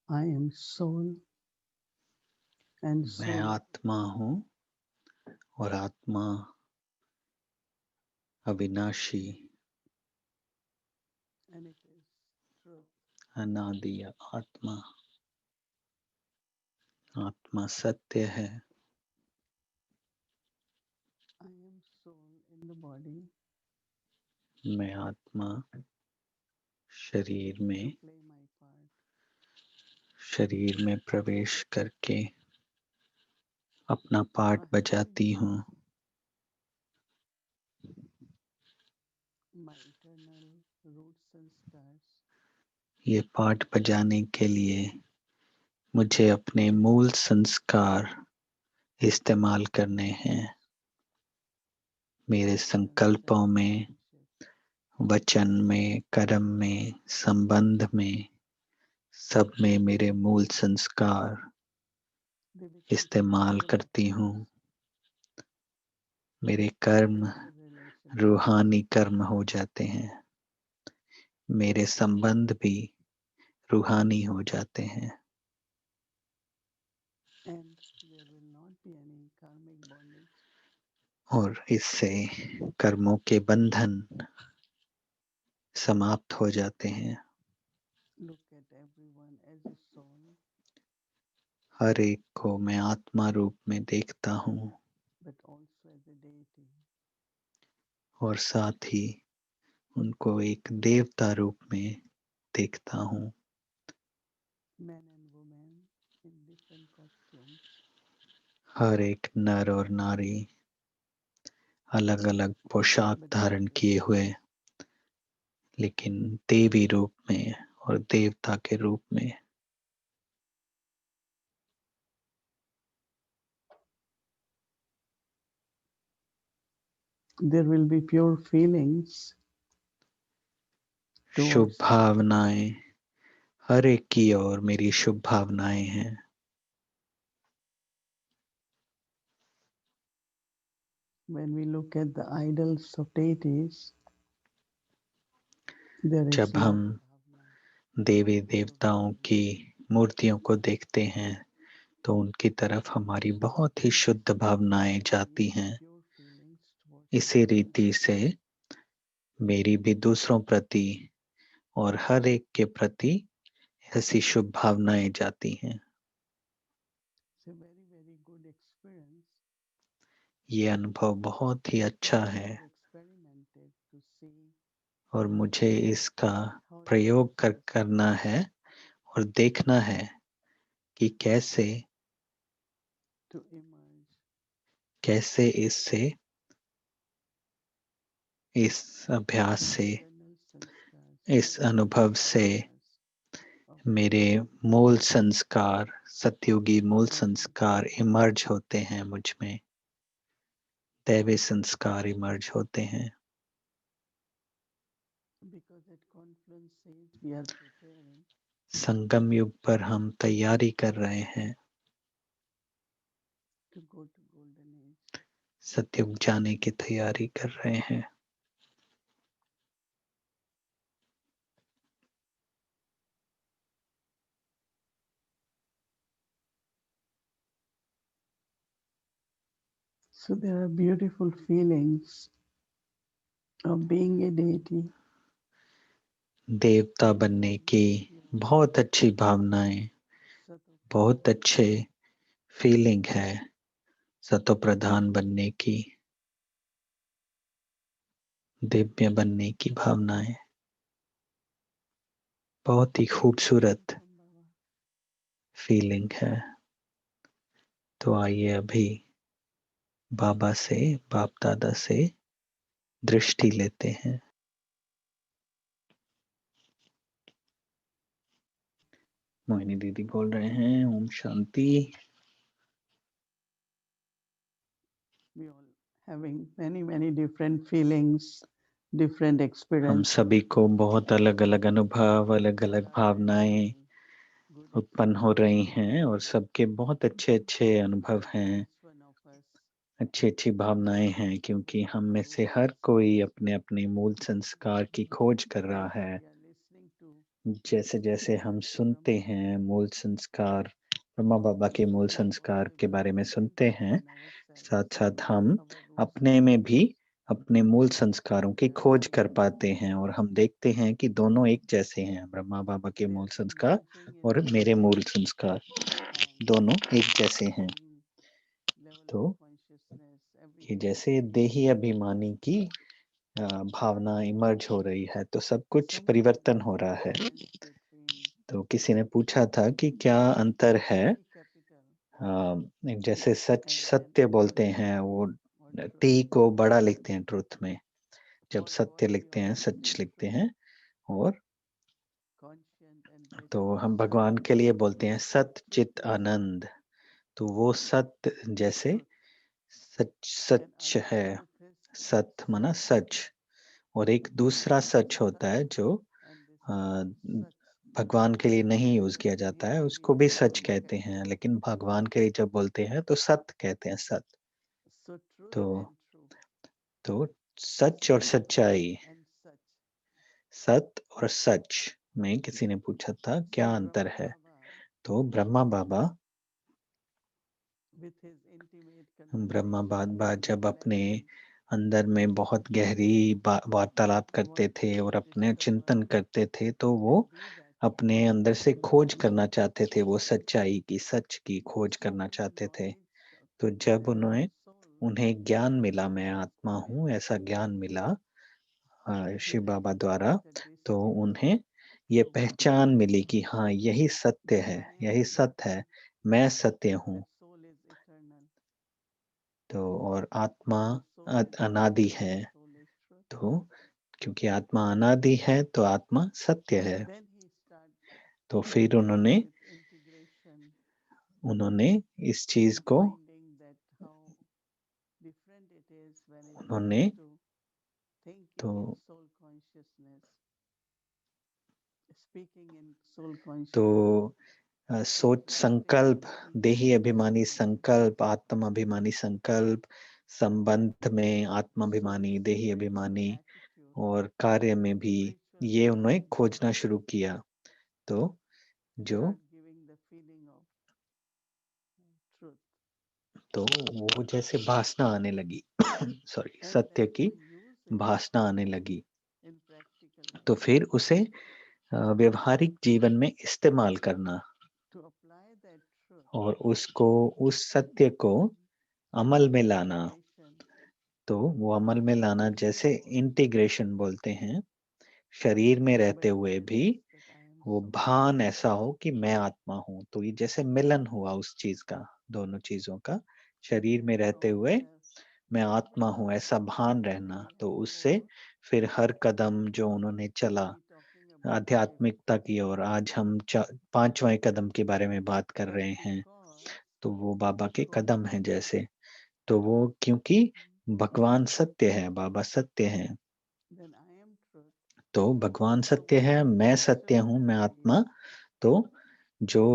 I am soul and मैं soul आत्मा हूँ और आत्मा अविनाशी, and it is truth. अनादि आत्मा, आत्मा सत्य है। I am soul in the body मैं आत्मा शरीर to में play my part. प्रवेश करके अपना पार्ट बजाती Practicing हूँ। my eternal roots and stars ये पार्ट बजाने के लिए मुझे अपने मूल संस्कार इस्तेमाल करने हैं। मेरे actions and संकल्पों में, relationships. वचन में, कर्म में, संबंध में, सब में मेरे मूल संस्कार They become इस्तेमाल spiritual करती हूँ। actions मेरे कर्म and relationships. रूहानी कर्म हो जाते हैं, मेरे संबंध भी रूहानी हो जाते हैं And there will not be any karmic bondage. और इससे कर्मों के बंधन समाप्त हो जाते हैं। Look at everyone as a soul, हर एक को मैं आत्मा रूप में देखता हूँ but also as a deity. और साथ ही उनको एक देवता रूप में देखता हूँ। Men and women in different costumes, हर एक नर और नारी अलग अलग पोशाक but धारण किए devotees. हुए, लेकिन देवी रूप में और देवता के रूप में। There will be pure feelings Shubh towards भावनाएं, हर एक की ओर मेरी शुभ भावनाएं हैं। when we look at the idols of deities. There is जब हम love bhavna, देवी pure देवताओं feelings. की मूर्तियों को देखते हैं तो उनकी तरफ हमारी बहुत ही शुद्ध भावनाएं And we जाती have हैं। pure feelings towards इसी others. रीति से मेरी भी दूसरों प्रति और हर एक के प्रति ऐसी शुभ भावनाएं जाती हैं। It's a very, very good experience. ये अनुभव बहुत ही And अच्छा I है have experimented to see और मुझे इसका how it प्रयोग helps us करना है और देखना है कि कैसे to emerge कैसे इस अभ्यास from से, eternal sanskars, इस satyugi अनुभव से sanskars of मेरे pure मूल संस्कार, सत्युगी मूल divine संस्कार इमर्ज होते हैं मुझ में, दैवी संस्कार इमर्ज होते हैं। because at confluence stage we are preparing संगम युग पर हम तैयारी कर रहे हैं to go to golden age. सतयुग जाने की तैयारी कर रहे हैं। So there are beautiful feelings of being a deity, देवता बनने being की pure, बहुत अच्छी भावनाएं, sattva बहुत pradhan, अच्छे फीलिंग है सतो प्रधान बनने की, दिव्य बनने की भावनाएं, बहुत ही खूबसूरत Sambhava. फीलिंग है। तो आइए अभी बाबा से, बाप दादा से दृष्टि लेते हैं। मोहिनी दीदी बोल रहे हैं Om Shanti. We all having many, many different feelings, different हम experiences. सभी को बहुत अलग अलग अनुभव, अलग All अलग are very, भावनाएं very good उत्पन्न हो रही experiences. हैं और सबके बहुत अच्छे अच्छे अनुभव हैं, Each one of us अच्छी अच्छी भावनाएं हैं, क्योंकि हम में root से हर कोई sanskars. अपने अपने मूल संस्कार की खोज कर रहा Whatever है। we are listening to, जैसे-जैसे हम सुनते हैं मूल संस्कार, ब्रह्मा बाबा के मूल संस्कार के बारे में सुनते हैं, साथ-साथ हम अपने में भी अपने मूल संस्कारों की खोज कर पाते हैं और हम देखते हैं कि दोनों एक जैसे हैं, ब्रह्मा बाबा के मूल संस्कार और मेरे मूल संस्कार, दोनों एक जैसे हैं। तो ये जैसे देही अभिमानी की भावना इमर्ज हो रही है, तो सब कुछ परिवर्तन हो रहा है। तो किसी ने पूछा था कि क्या अंतर है जैसे सत्य बोलते हैं वो टी को बड़ा लिखते हैं ट्रुथ में, जब सत्य लिखते हैं, सच लिखते हैं और तो हम भगवान के लिए बोलते हैं सत चित आनंद। तो वो सत्य जैसे सच है, सत माना सच और एक दूसरा सच होता है जो अ, भगवान के लिए नहीं यूज़ किया जाता है, उसको भी सच कहते हैं, लेकिन भगवान के लिए जब बोलते हैं तो सत्य कहते हैं, सत्य। तो तो सच और सच्चाई, सत्य और सच में किसी ने पूछा था क्या अंतर है? तो ब्रह्मा बाबा जब अपने अंदर में बहुत गहरी वार्तालाप करते थे और अपने चिंतन करते थे, तो वो अपने अंदर से खोज करना चाहते थे, वो सच्चाई की, सच की खोज करना चाहते थे। तो जब उन्हें ज्ञान मिला, मैं आत्मा हूँ, ऐसा ज्ञान मिला शिव बाबा द्वारा, तो उन्हें ये पहचान मिली कि हाँ, यही सत्य है, यही सत्य है, मैं सत्य हूँ। तो और आत्मा अनादि है, तो क्योंकि आत्मा अनादि है, तो आत्मा सत्य है। तो फिर उन्होंने उन्होंने इस चीज़ को उन्होंने तो तो सोच संकल्प, देही अभिमानी संकल्प, आत्म अभिमानी संकल्प, संबंध में आत्माभिमानी, देही अभिमानी और कार्य में भी ये उन्होंने खोजना शुरू किया। तो जो तो वो जैसे भासना आने लगी सॉरी, सत्य की भासना आने लगी। तो फिर उसे व्यवहारिक जीवन में इस्तेमाल करना और उसको, उस सत्य को अमल में लाना। तो वो अमल में लाना जैसे इंटीग्रेशन बोलते हैं, शरीर में रहते हुए भी वो भान ऐसा हो कि मैं आत्मा हूँ। तो ये जैसे मिलन हुआ उस चीज का, दोनों चीजों का, शरीर में रहते हुए मैं आत्मा हूँ ऐसा भान रहना। तो उससे फिर हर कदम जो उन्होंने चला आध्यात्मिकता की ओर, आज हम 5वां कदम के बारे में बात कर रहे हैं, तो वो बाबा के कदम हैं जैसे। तो वो क्योंकि भगवान सत्य है, बाबा सत्य हैं, तो भगवान सत्य है, मैं सत्य हूँ, मैं आत्मा। तो जो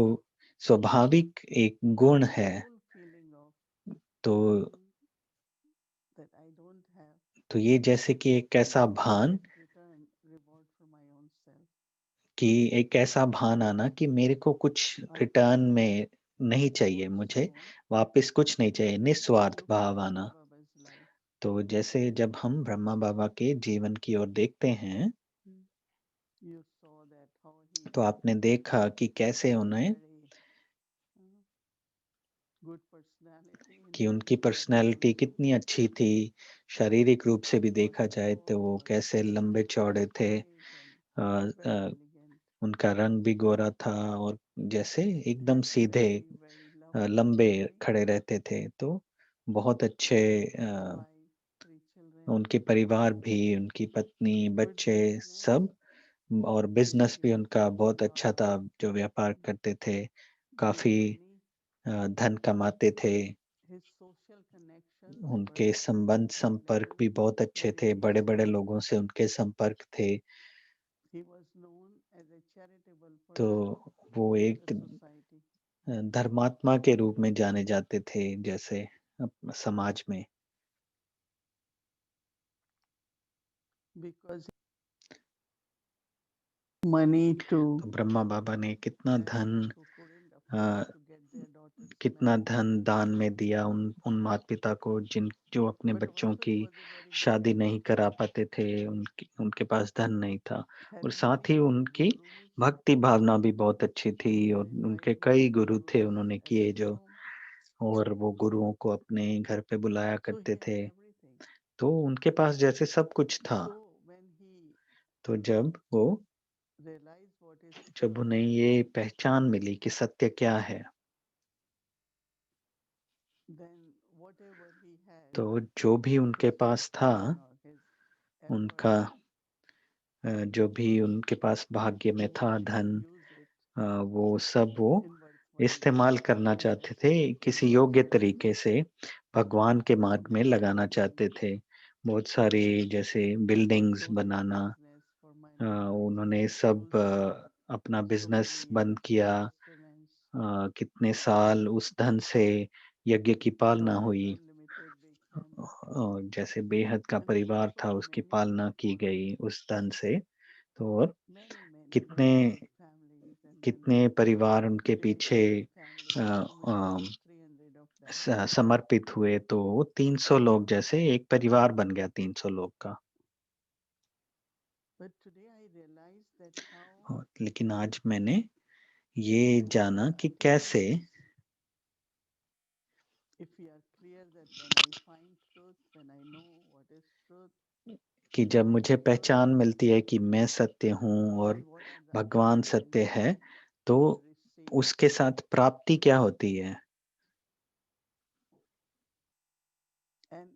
स्वाभाविक एक गुण है, तो ये जैसे कि एक ऐसा भान, कि एक ऐसा भान आना कि मेरे को कुछ रिटर्न में नहीं चाहिए, मुझे वापस कुछ नहीं चाहिए, निस्वार्थ भाव आना। तो जैसे जब हम ब्रह्मा बाबा के जीवन की ओर देखते हैं, तो आपने देखा कि कैसे उन्हें, कि उनकी पर्सनैलिटी कितनी अच्छी थी, शारीरिक रूप से भी देखा जाए तो वो कैसे लंबे-चौड़े थे। उनका रंग भी गोरा था और जैसे एकदम सीधे लंबे खड़े रहते थे। तो बहुत अच्छे उनके परिवार भी, उनकी पत्नी, बच्चे सब और बिज़नेस भी उनका बहुत अच्छा था, जो व्यापार करते थे, काफ़ी धन कमाते थे। उनके संबंध संपर्क भी बहुत अच्छे थे, बड़े-बड़े लोगों से उनके संपर्क थे। तो वो एक धर्मात्मा के रूप में जाने जाते थे जैसे समाज में। money तो to ब्रह्मा बाबा ने कितना धन parents who couldn't afford a, to get their daughters कितना married. धन दान में दिया उन माता-पिता को जो अपने But बच्चों also की it was a very शादी good नहीं करा पाते थे, उनके पास धन नहीं था और साथ ही helping उनकी gurus भक्ति भावना भी बहुत अच्छी थी और उनके inviting कई गुरु थे gurus उन्होंने at किए his जो home. और वो गुरुओं को अपने घर पे बुलाया So करते he had थे। everything. तो उनके पास जैसे सब कुछ था। So when he तो realized what is जब truth, उन्हें ये पहचान मिली कि सत्य क्या है, then whatever he had, तो जो भी उनके his पास था, fortune or his उनका efforts, जो भी उनके पास भाग्य में he था wanted to धन, use it वो सब वो in worthwhile इस्तेमाल ways. करना चाहते थे, किसी योग्य तरीके से भगवान के मार्ग में लगाना चाहते थे। बहुत सारी जैसे buildings Social banana, business for minorities, उन्होंने सब schools, अपना so बिज़नेस many बंद किया। restaurants, कितने साल उस धन से यज्ञ की पालना Dr. हुई। Unlimited Big Family, जैसे बेहद का and परिवार so था उसकी many पालना की followers, गई उस धन से। तो और many कितने big families, and then कितने परिवार उनके big पीछे families, a, so many a, 300 of them. समर्पित हुए तो 300 लोग जैसे एक परिवार बन गया 300 लोग का। But today I realize that how लेकिन आज मैंने ये जाना कि attainment, कैसे if we are clear that when I find truth, when I know what is truth, कि जब मुझे पहचान मिलती है कि मैं सत्य हूँ और then what are the भगवान attainments सत्य है, तो we receive, उसके साथ प्राप्ति क्या होती है? and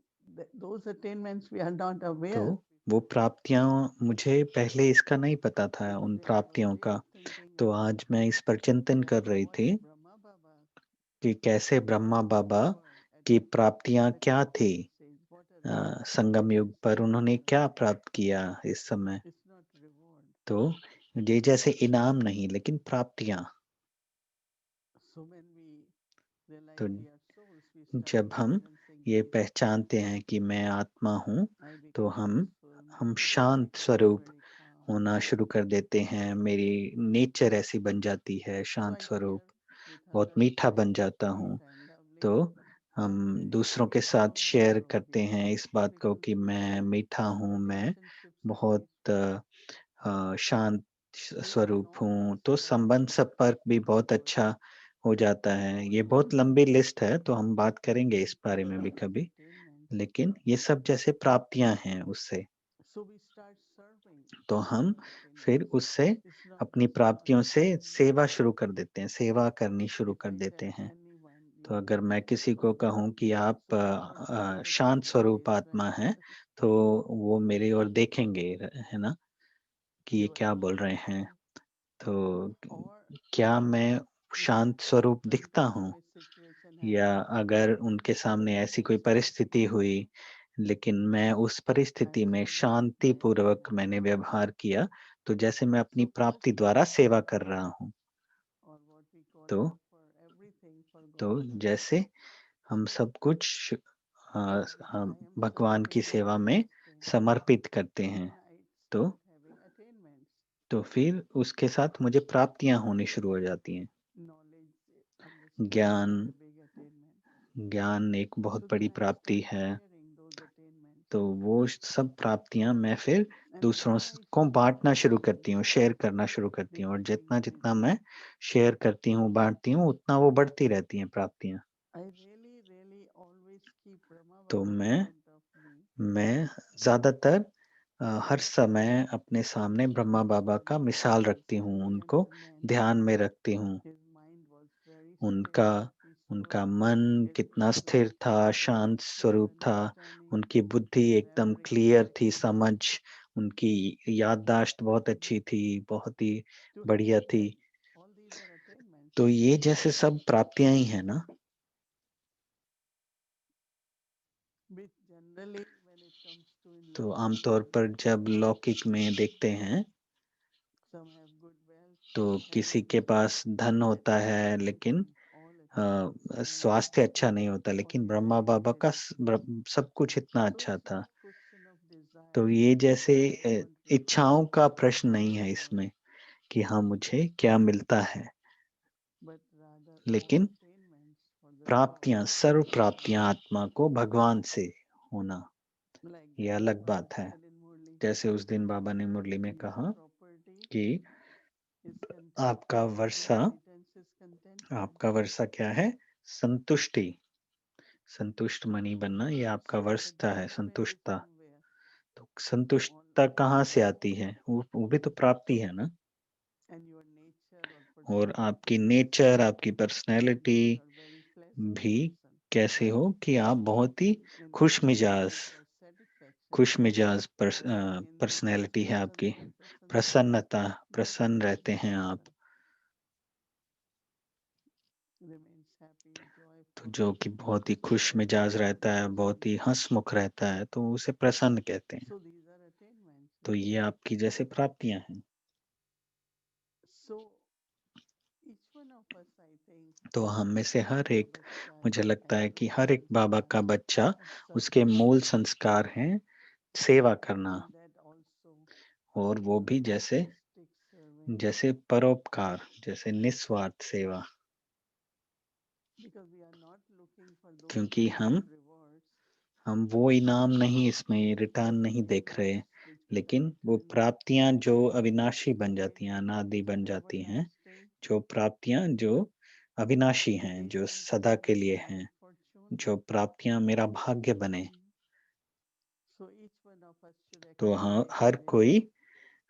those attainments we are not तो aware वो before. प्राप्तियाँ मुझे पहले इसका नहीं पता था So उन today I was प्राप्तियों really का। thinking तो about आज मैं इस पर चिंतन that कर रही what थी Brahma Baba कि कैसे ब्रह्मा बाबा were की at प्राप्तियाँ क्या थी। attainment stage, what are the संगम युग attainments पर we उन्होंने have. क्या प्राप्त किया इस समय। It's not reward. तो ये जैसे इनाम नहीं लेकिन प्राप्तियाँ। So when we realize तो we are souls, we start जब हम experiencing ये peace. पहचानते हैं कि मैं आत्मा हूँ, I तो become हम peaceful, my हम nature शांत becomes स्वरूप very calm. होना शुरू कर देते हैं। मेरी नेचर ऐसी बन जाती है So शांत I स्वरूप, share with बहुत others मीठा that बन जाता peace हूँ। and तो lovely हम are very दूसरों के साथ common शेयर for करते human हैं इस बात को कि relationship. मैं मीठा हूँ, मैं Relationships are बहुत peaceful. शांत There are स्वरूप no हूँ, तो obstacles संबंध संपर्क भी to बहुत it. अच्छा हो जाता है। So ये when बहुत we लंबी लिस्ट है, तो हम बात करेंगे इस बारे में भी receive these कभी, attainments, लेकिन ये सब जैसे प्राप्तियाँ हैं उससे। so we start serving तो with हम our फिर attainments. उससे It's not अपनी just about प्राप्तियों से giving. सेवा शुरू कर देते हैं, सेवा करनी शुरू If कर I देते tell हैं। anyone you तो are अगर मैं किसी को peaceful, कहूँ कि आप so the first thing the शांत person स्वरूप says when आत्मा हैं, तो वो मेरी ओर देखेंगे, है ना? कि ये you are क्या not बोल रहे हैं? peaceful, तो or क्या मैं if शांत स्वरूप दिखता some हूँ? kind of a situation या happens and अगर I उनके feel सामने very ऐसी कोई peaceful, परिस्थिति हुई, लेकिन मैं उस I परिस्थिति में serving my शांतिपूर्वक attainment. मैंने व्यवहार किया, तो जैसे मैं अपनी So first प्राप्ति we द्वारा सेवा कर serve, रहा हूँ। or what we call तो offer everything for तो God's जैसे service. हम सब कुछ When हम I am भगवान की serving the सेवा में highest thing, समर्पित करते हैं, then I तो start having attainments. फिर उसके साथ मुझे प्राप्तियाँ होनी शुरू हो जाती हैं। Knowledge, understanding ज्ञान is a big attainment. ज्ञान एक बहुत So बड़ी then I प्राप्ति start है। sharing those attainments. तो वो सब प्राप्तियाँ मैं फिर And दूसरों how I को share बाँटना शुरू knowledge, करती हूँ, शेयर करना शुरू करती हूँ और revealing जितना-जितना myself, मैं शेयर करती हूँ, बाँटती हूँ, उतना वो बढ़ती रहती हैं प्राप्तियाँ। I really always keep Brahma तो Baba in मैं front of me. मैं ज़्यादातर हर समय अपने सामने ब्रह्मा बाबा When का he मिसाल was रखती हूँ, a उनको gentleman, ध्यान में रखती हूँ। his mind was very उनका still and peaceful. उनका मन His कितना स्थिर intellect was था, very शांत clear, स्वरूप था, understanding, उनकी बुद्धि एकदम memory. क्लियर थी, समझ, उनकी याददाश्त बहुत अच्छी थी, बहुत ही To have बढ़िया थी। that, all these are attainments. तो ये जैसे सब प्राप्तियाँ ही हैं ना? Which generally, when it comes to in तो lowest आमतौर form, पर जब लौकिक में देखते हैं, some have good wealth, तो some किसी have के पास धन होता है, attainments लेकिन and all attainments and स्वास्थ्य अच्छा नहीं होता, लेकिन ब्रह्मा whatever बाबा they का receive. सब कुछ इतना So अच्छा it's था। not question of तो desire ये that जैसे I want riches. इच्छाओं का I प्रश्न want नहीं है power. इसमें, कि हाँ मुझे क्या मिलता है, but rather लेकिन all attainments for the प्राप्तियां, soul. सर्व प्राप्तियां आत्मा को भगवान से होना, Like ये that अलग Baba बात है। said in Murli, जैसे उस दिन बाबा ने मुरली में your कहा property कि is contentment, आपका your Varsha, inheritance is contentment. आपका वर्षा क्या है? संतुष्टि, संतुष्ट मणि बनना, ये आपका So the वर्षता है, contentment is संतुष्टता। from where? तो From all संतुष्टता कहाँ से attainments. आती है? वो भी तो प्राप्ति है ना। And your nature or और personality आपकी is नेचर, आपकी that personality you are very pleasant भी person. कैसे हो कि आप बहुत ही And खुश when you मिजाज, seek for satisfaction, खुश मिजाज again the word पर्सनैलिटी है आपकी। prasanna, prasannata, प्रसन्नता, that प्रसन्न रहते the हैं आप, person remains happy, तो joyful. जो कि बहुत ही खुश मिजाज रहता है, बहुत ही हंसमुख रहता है, तो उसे प्रसन्न कहते हैं। So these are attainments. तो ये आपकी जैसे प्राप्तियां हैं। So each one of us, I think, तो हम में से हर एक, Baba's मुझे child लगता has है the कि हर एक core बाबा का values बच्चा, of उसके service, मूल संस्कार हैं सेवा करना, and that also और वो भी जैसे altruistic serving, जैसे परोपकार, जैसे निस्वार्थ सेवा। because we are not looking for those क्योंकि material rewards, हम वो इनाम नहीं, इसमें रिटर्न नहीं देख रहे, which will be लेकिन वो eternal, प्राप्तियां जो अविनाशी बन जाती हैं, sustainable, अनादि बन जाती हैं, everlasting, जो प्राप्तियां जो अविनाशी हैं, they जो can सदा become के लिए my हैं, fortune. जो प्राप्तियां मेरा भाग्य बने। So each one of us should तो actually हाँ, make a हर list. कोई,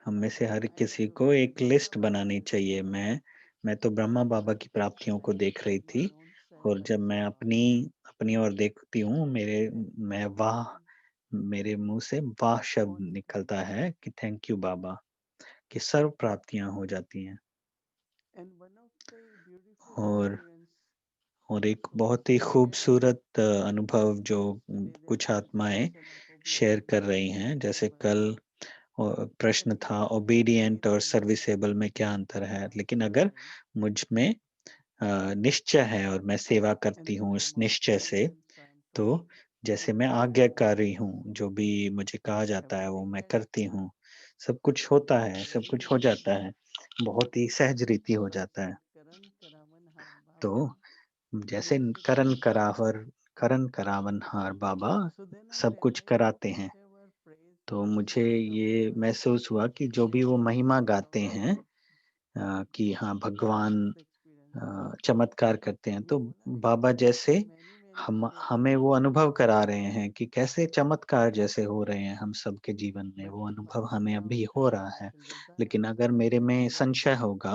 हम में से Baba, हर I किसी want to को become एक Brahma लिस्ट Baba's बनानी चाहिए। disciple. मैं तो ब्रह्मा बाबा की प्राप्तियों को देख रही Of my थी, own self, और I जब मैं say wow. अपनी अपनी ओर देखती हूँ, Thank you, मैं Baba. वाह, मेरे मुंह से वाह शब्द All निकलता attainments. है कि थैंक यू बाबा, कि सर्व प्राप्तियां हो जाती हैं। And one of the beautiful और experience और that एक souls बहुत ही are sharing खूबसूरत अनुभव जो yesterday, there कुछ was a आत्माएं question of शेयर obedient कर and रही हैं। जैसे serviceable. कल That प्रश्न if था, I have ओबीडिएंट faith और in me सर्विसेबल में क्या अंतर and है। I लेकिन अगर serve, मुझ में निश्चय है और मैं सेवा and करती the हूँ इस निश्चय से, commandments I am तो जैसे मैं fulfilling them, आज्ञाकारी हूँ, जो भी मुझे कहा जाता है वो everything मैं gets करती done. हूँ, सब कुछ होता है, सब Very कुछ हो जाता है, बहुत ही सहज रीति हो Baba जाता है। said, Karan Karavan Har तो Baba, जैसे principle of करण करावन हार बाबा So then I सब कुछ realized that कराते हैं। whatever praise, तो मुझे worship, ये Baba महसूस हुआ कि जो भी वो महिमा गाते हैं, कि हाँ भगवान worship experience, चमत्कार करते हैं, तो वो वाला बाबा experience जैसे many many shared हमें वो with me. अनुभव करा रहे हैं कि कैसे चमत्कार जैसे हो रहे हैं हम सबके जीवन में, But वो if I अनुभव हमें have अभी हो रहा है। superficial लेकिन desires, अगर मेरे में संशय होगा,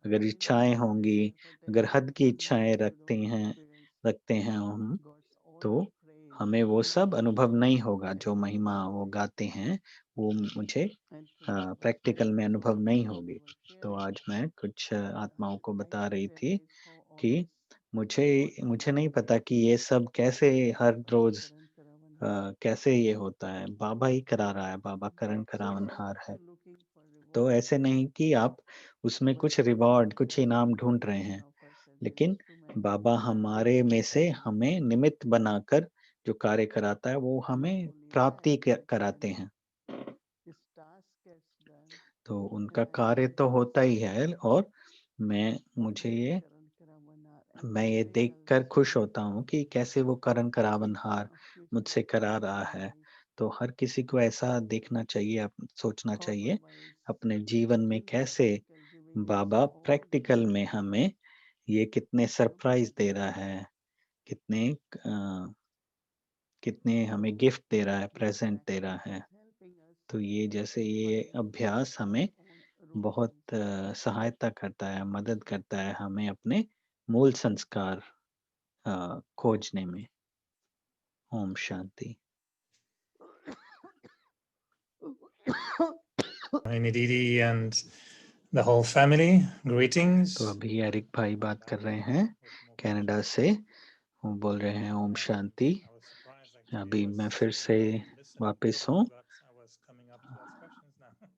अगर इच्छाएं होंगी, material अगर हद की potential, then इच्छाएं we don't experience रखते हैं हम, God's all तो praise हमें वो सब अनुभव नहीं होगा, जो महिमा experience. वो गाते हैं, वो मुझे And today Baba प्रैक्टिकल में and अनुभव नहीं Swamiji होगी। were तो sharing, आज मैं कुछ and आत्माओं को I बता could रही थी realize how all कि this मुझे मुझे नहीं possible. पता कि ये सब कैसे हर Baba रोज Karan Karavan. कैसे ये होता है। बाबा ही करा रहा है, बाबा करण So we are करावनहार not है। looking for तो reward, ऐसे नहीं कि आप उसमें but कुछ Baba रिवॉर्ड, wants कुछ us to इनाम make ढूंढ each रहे one हैं, of us as an लेकिन instrument बाबा हमारे में से हमें निमित्त बनाकर जो कार्य कराता है, वो and not हमें only प्राप्ति that, but कराते when हैं। his task gets done तो and उनका I कार्य see तो those होता ही है, और मुझे that ये Karan Karavan are मैं ये empirical देखकर खुश होता service, हूँ कि कैसे वो करण each one करावनहार of you should मुझसे करा examine रहा your है। life, तो हर किसी को ऐसा देखना चाहिए, सोचना how चाहिए Baba is अपने जीवन में, in कैसे practical giving us Baba all these practical में things, हमें ये कितने सरप्राइज दे रहा blessings, है, कितने कितने हमें गिफ्ट दे रहा है, this प्रेजेंट दे रहा practice है। is helping us तो ये जैसे ये find अभ्यास our हमें own बहुत routines. सहायता करता है, मदद करता है हमें अपने मूल संस्कार खोजने में। Om Shanti. Mohini Didi and the whole family, greetings. तो अभी एरिक भाई बात कर रहे हैं कनाडा से, वो बोल रहे हैं Om Shanti. I was surprised actually. अभी I was मैं फिर sitting से there listening, वापस हूँ but I was coming up to ask questions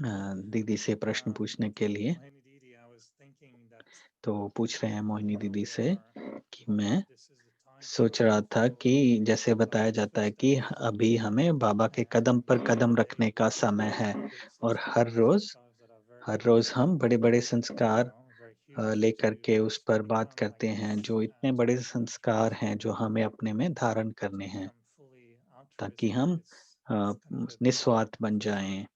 now. दीदी से प्रश्न पूछने के लिए। Mohini Didi, I was thinking that तो पूछ रहे हैं मोहिनी दीदी we से are कि told मैं this is the time सोच रहा था कि जैसे बताया जाता है कि अभी हमें बाबा के कदम पर कदम रखने का समय है, और हर रोज हर रोज हम बड़े-बड़े संस्कार very huge लेकर के उस पर बात become करते like हैं, this जो इतने and बड़े संस्कार हैं जो हमें अपने में धारण to करने हैं, become fully ताकि altruistic. हम It's kind of a big निस्वार्थ बन shift. जाएं।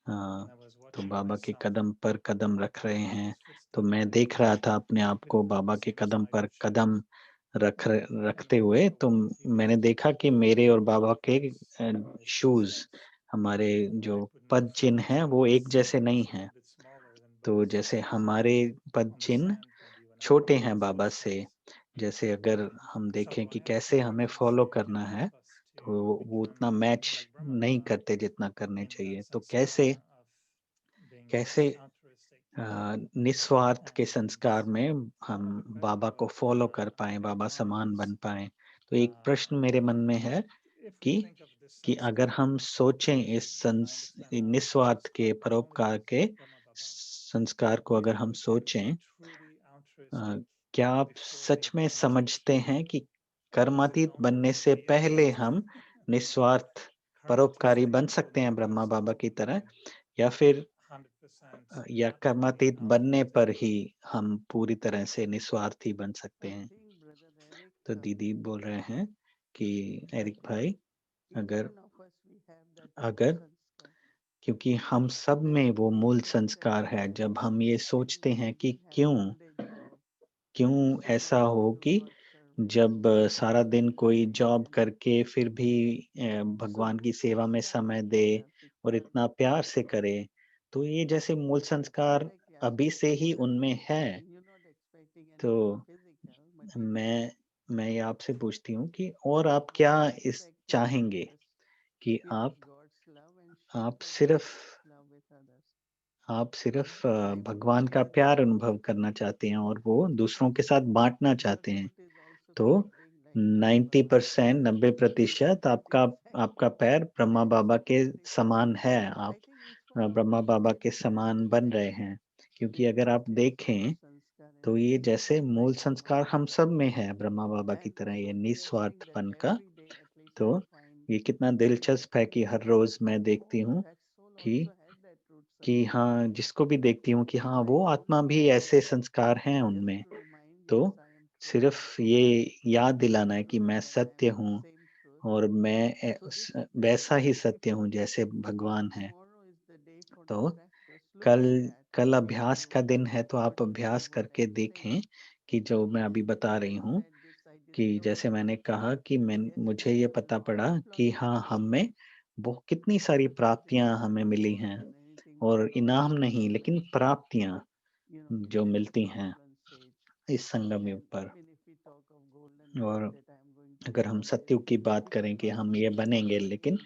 And I was तो watching बाबा के myself कदम पर कदम रख रहे like हैं, तो footstep मैं देख रहा था अपने आप with को the बाबा के same कदम size पर of shoes. कदम रखते Maybe हुए, तो a few मैंने years देखा कि मेरे और बाबा के like शूज, footsteps. हमारे When I जो put my पद foot चिन्ह हैं into वो the एक जैसे sand, नहीं it's a हैं। little bit smaller than तो Buddha's जैसे foot हमारे पद on the चिन्ह sand, maybe when I छोटे put हैं my बाबा shoes से, on it. जैसे अगर And हम so देखें कि I कैसे think हमें it's फॉलो really करना help है, us to तो वो become उतना मैच like नहीं Brahma करते जितना करने in चाहिए। that तो samskara of being कैसे altruistic. निस्वार्थ के And संस्कार में हम one quick बाबा metaphor को फॉलो for कर पाएं, बाबा Brahma समान is बन पाएं। तो एक प्रश्न मेरे मन में है if we कि think of this अगर samskara, हम सोचें इस and I understand now that निस्वार्थ it's के not only परोपकार के Brahma Baba, संस्कार को अगर हम if we सोचें, are truly altruistic क्या आप before we सच में become समझते attached, हैं कि is it कर्मातीत only बनने to से be पहले attached? हम निस्वार्थ Karma परोपकारी Tuesday बन सकते हैं means ब्रह्मा बाबा की तरह, being या फिर 100% या not only कर्मातीत बनने altruistic, पर ही हम पूरी तरह से निस्वार्थी बन सकते I हैं? think Brother Eric, तो दीदी बोल रहे हैं कि एरिक भाई, each अगर one of us we have that root अगर sanskar. क्योंकि हम सब में वो मूल संस्कार है, That जब हम ये सोचते हैं कि we have old age job, क्यों still ऐसा we have हो to कि work service. जब सारा दिन कोई जॉब करके फिर भी भगवान की सेवा में समय दे और इतना प्यार से करे, तो ये जैसे मूल संस्कार अभी से ही उनमें है। You're not expecting तो anything physical, material. मैं ये आपसे पूछती हूँ कि और आप क्या इस चाहेंगे कि God's love and share आप that सिर्फ God's love with others. भगवान का प्यार अनुभव करना चाहते हैं और वो दूसरों के साथ बांटना चाहते हैं। Root is also तो connecting like 90%, 90% आपका आपका पैर ब्रह्मा बाबा के समान है। आप I think each one of Brahma us Baba should के समान बन रहे हैं, क्योंकि अगर आप देखें तो ये जैसे मूल संस्कार हम सब में है ब्रह्मा बाबा की तरह, ये निस्वार्थपन का। तो ये कितना दिलचस्प है कि हर रोज मैं देखती हूँ कि हाँ, जिसको भी देखती हूँ कि हाँ, वो आत्मा भी ऐसे संस्कार हैं उनमें। तो सिर्फ ये याद दिलाना है कि मैं सत्य हूँ और मैं वैसा ही सत्य हूँ जैसे भगवान है। तो कल अभ्यास का दिन है, तो आप अभ्यास करके देखें कि जो मैं अभी बता रही हूँ, कि जैसे मैंने कहा कि मुझे ये पता पड़ा कि हाँ, हम में वो कितनी सारी प्राप्तियां हमें मिली हैं, और इनाम नहीं लेकिन प्राप्तियां जो मिलती हैं इस संगम युग पर। और अगर हम सतयुग की बात करें कि हम ये बनेंगे, लेकिन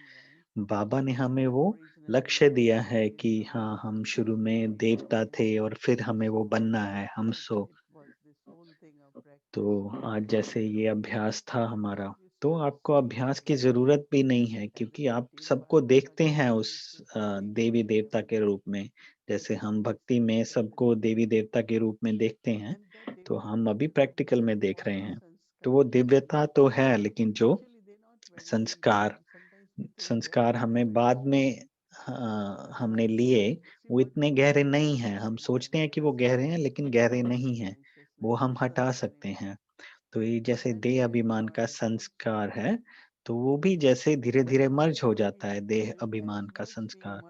बाबा ने हमें वो लक्ष्य दिया है कि हाँ, हम शुरू में देवता थे और फिर हमें वो बनना है, हम सो। तो आज जैसे ये अभ्यास था हमारा, तो आपको अभ्यास की जरूरत भी नहीं है, क्योंकि आप सबको देखते हैं उस देवी देवता के रूप में। जैसे हम भक्ति में सबको देवी देवता के रूप में देखते हैं, तो हम अभी प्रैक्टिकल में देख रहे हैं। तो वो दिव्यता तो है, लेकिन जो संस्कार संस्कार हमें बाद में हमने लिए, वो इतने गहरे नहीं हैं। हम सोचते हैं कि वो गहरे हैं, लेकिन गहरे नहीं हैं। वो हम हटा सकते हैं। तो ये जैसे देह अभिमान का संस्कार है, तो वो भी जैसे धीरे-धीरे मर्ज हो जाता है देह अभिमान का संस्कार।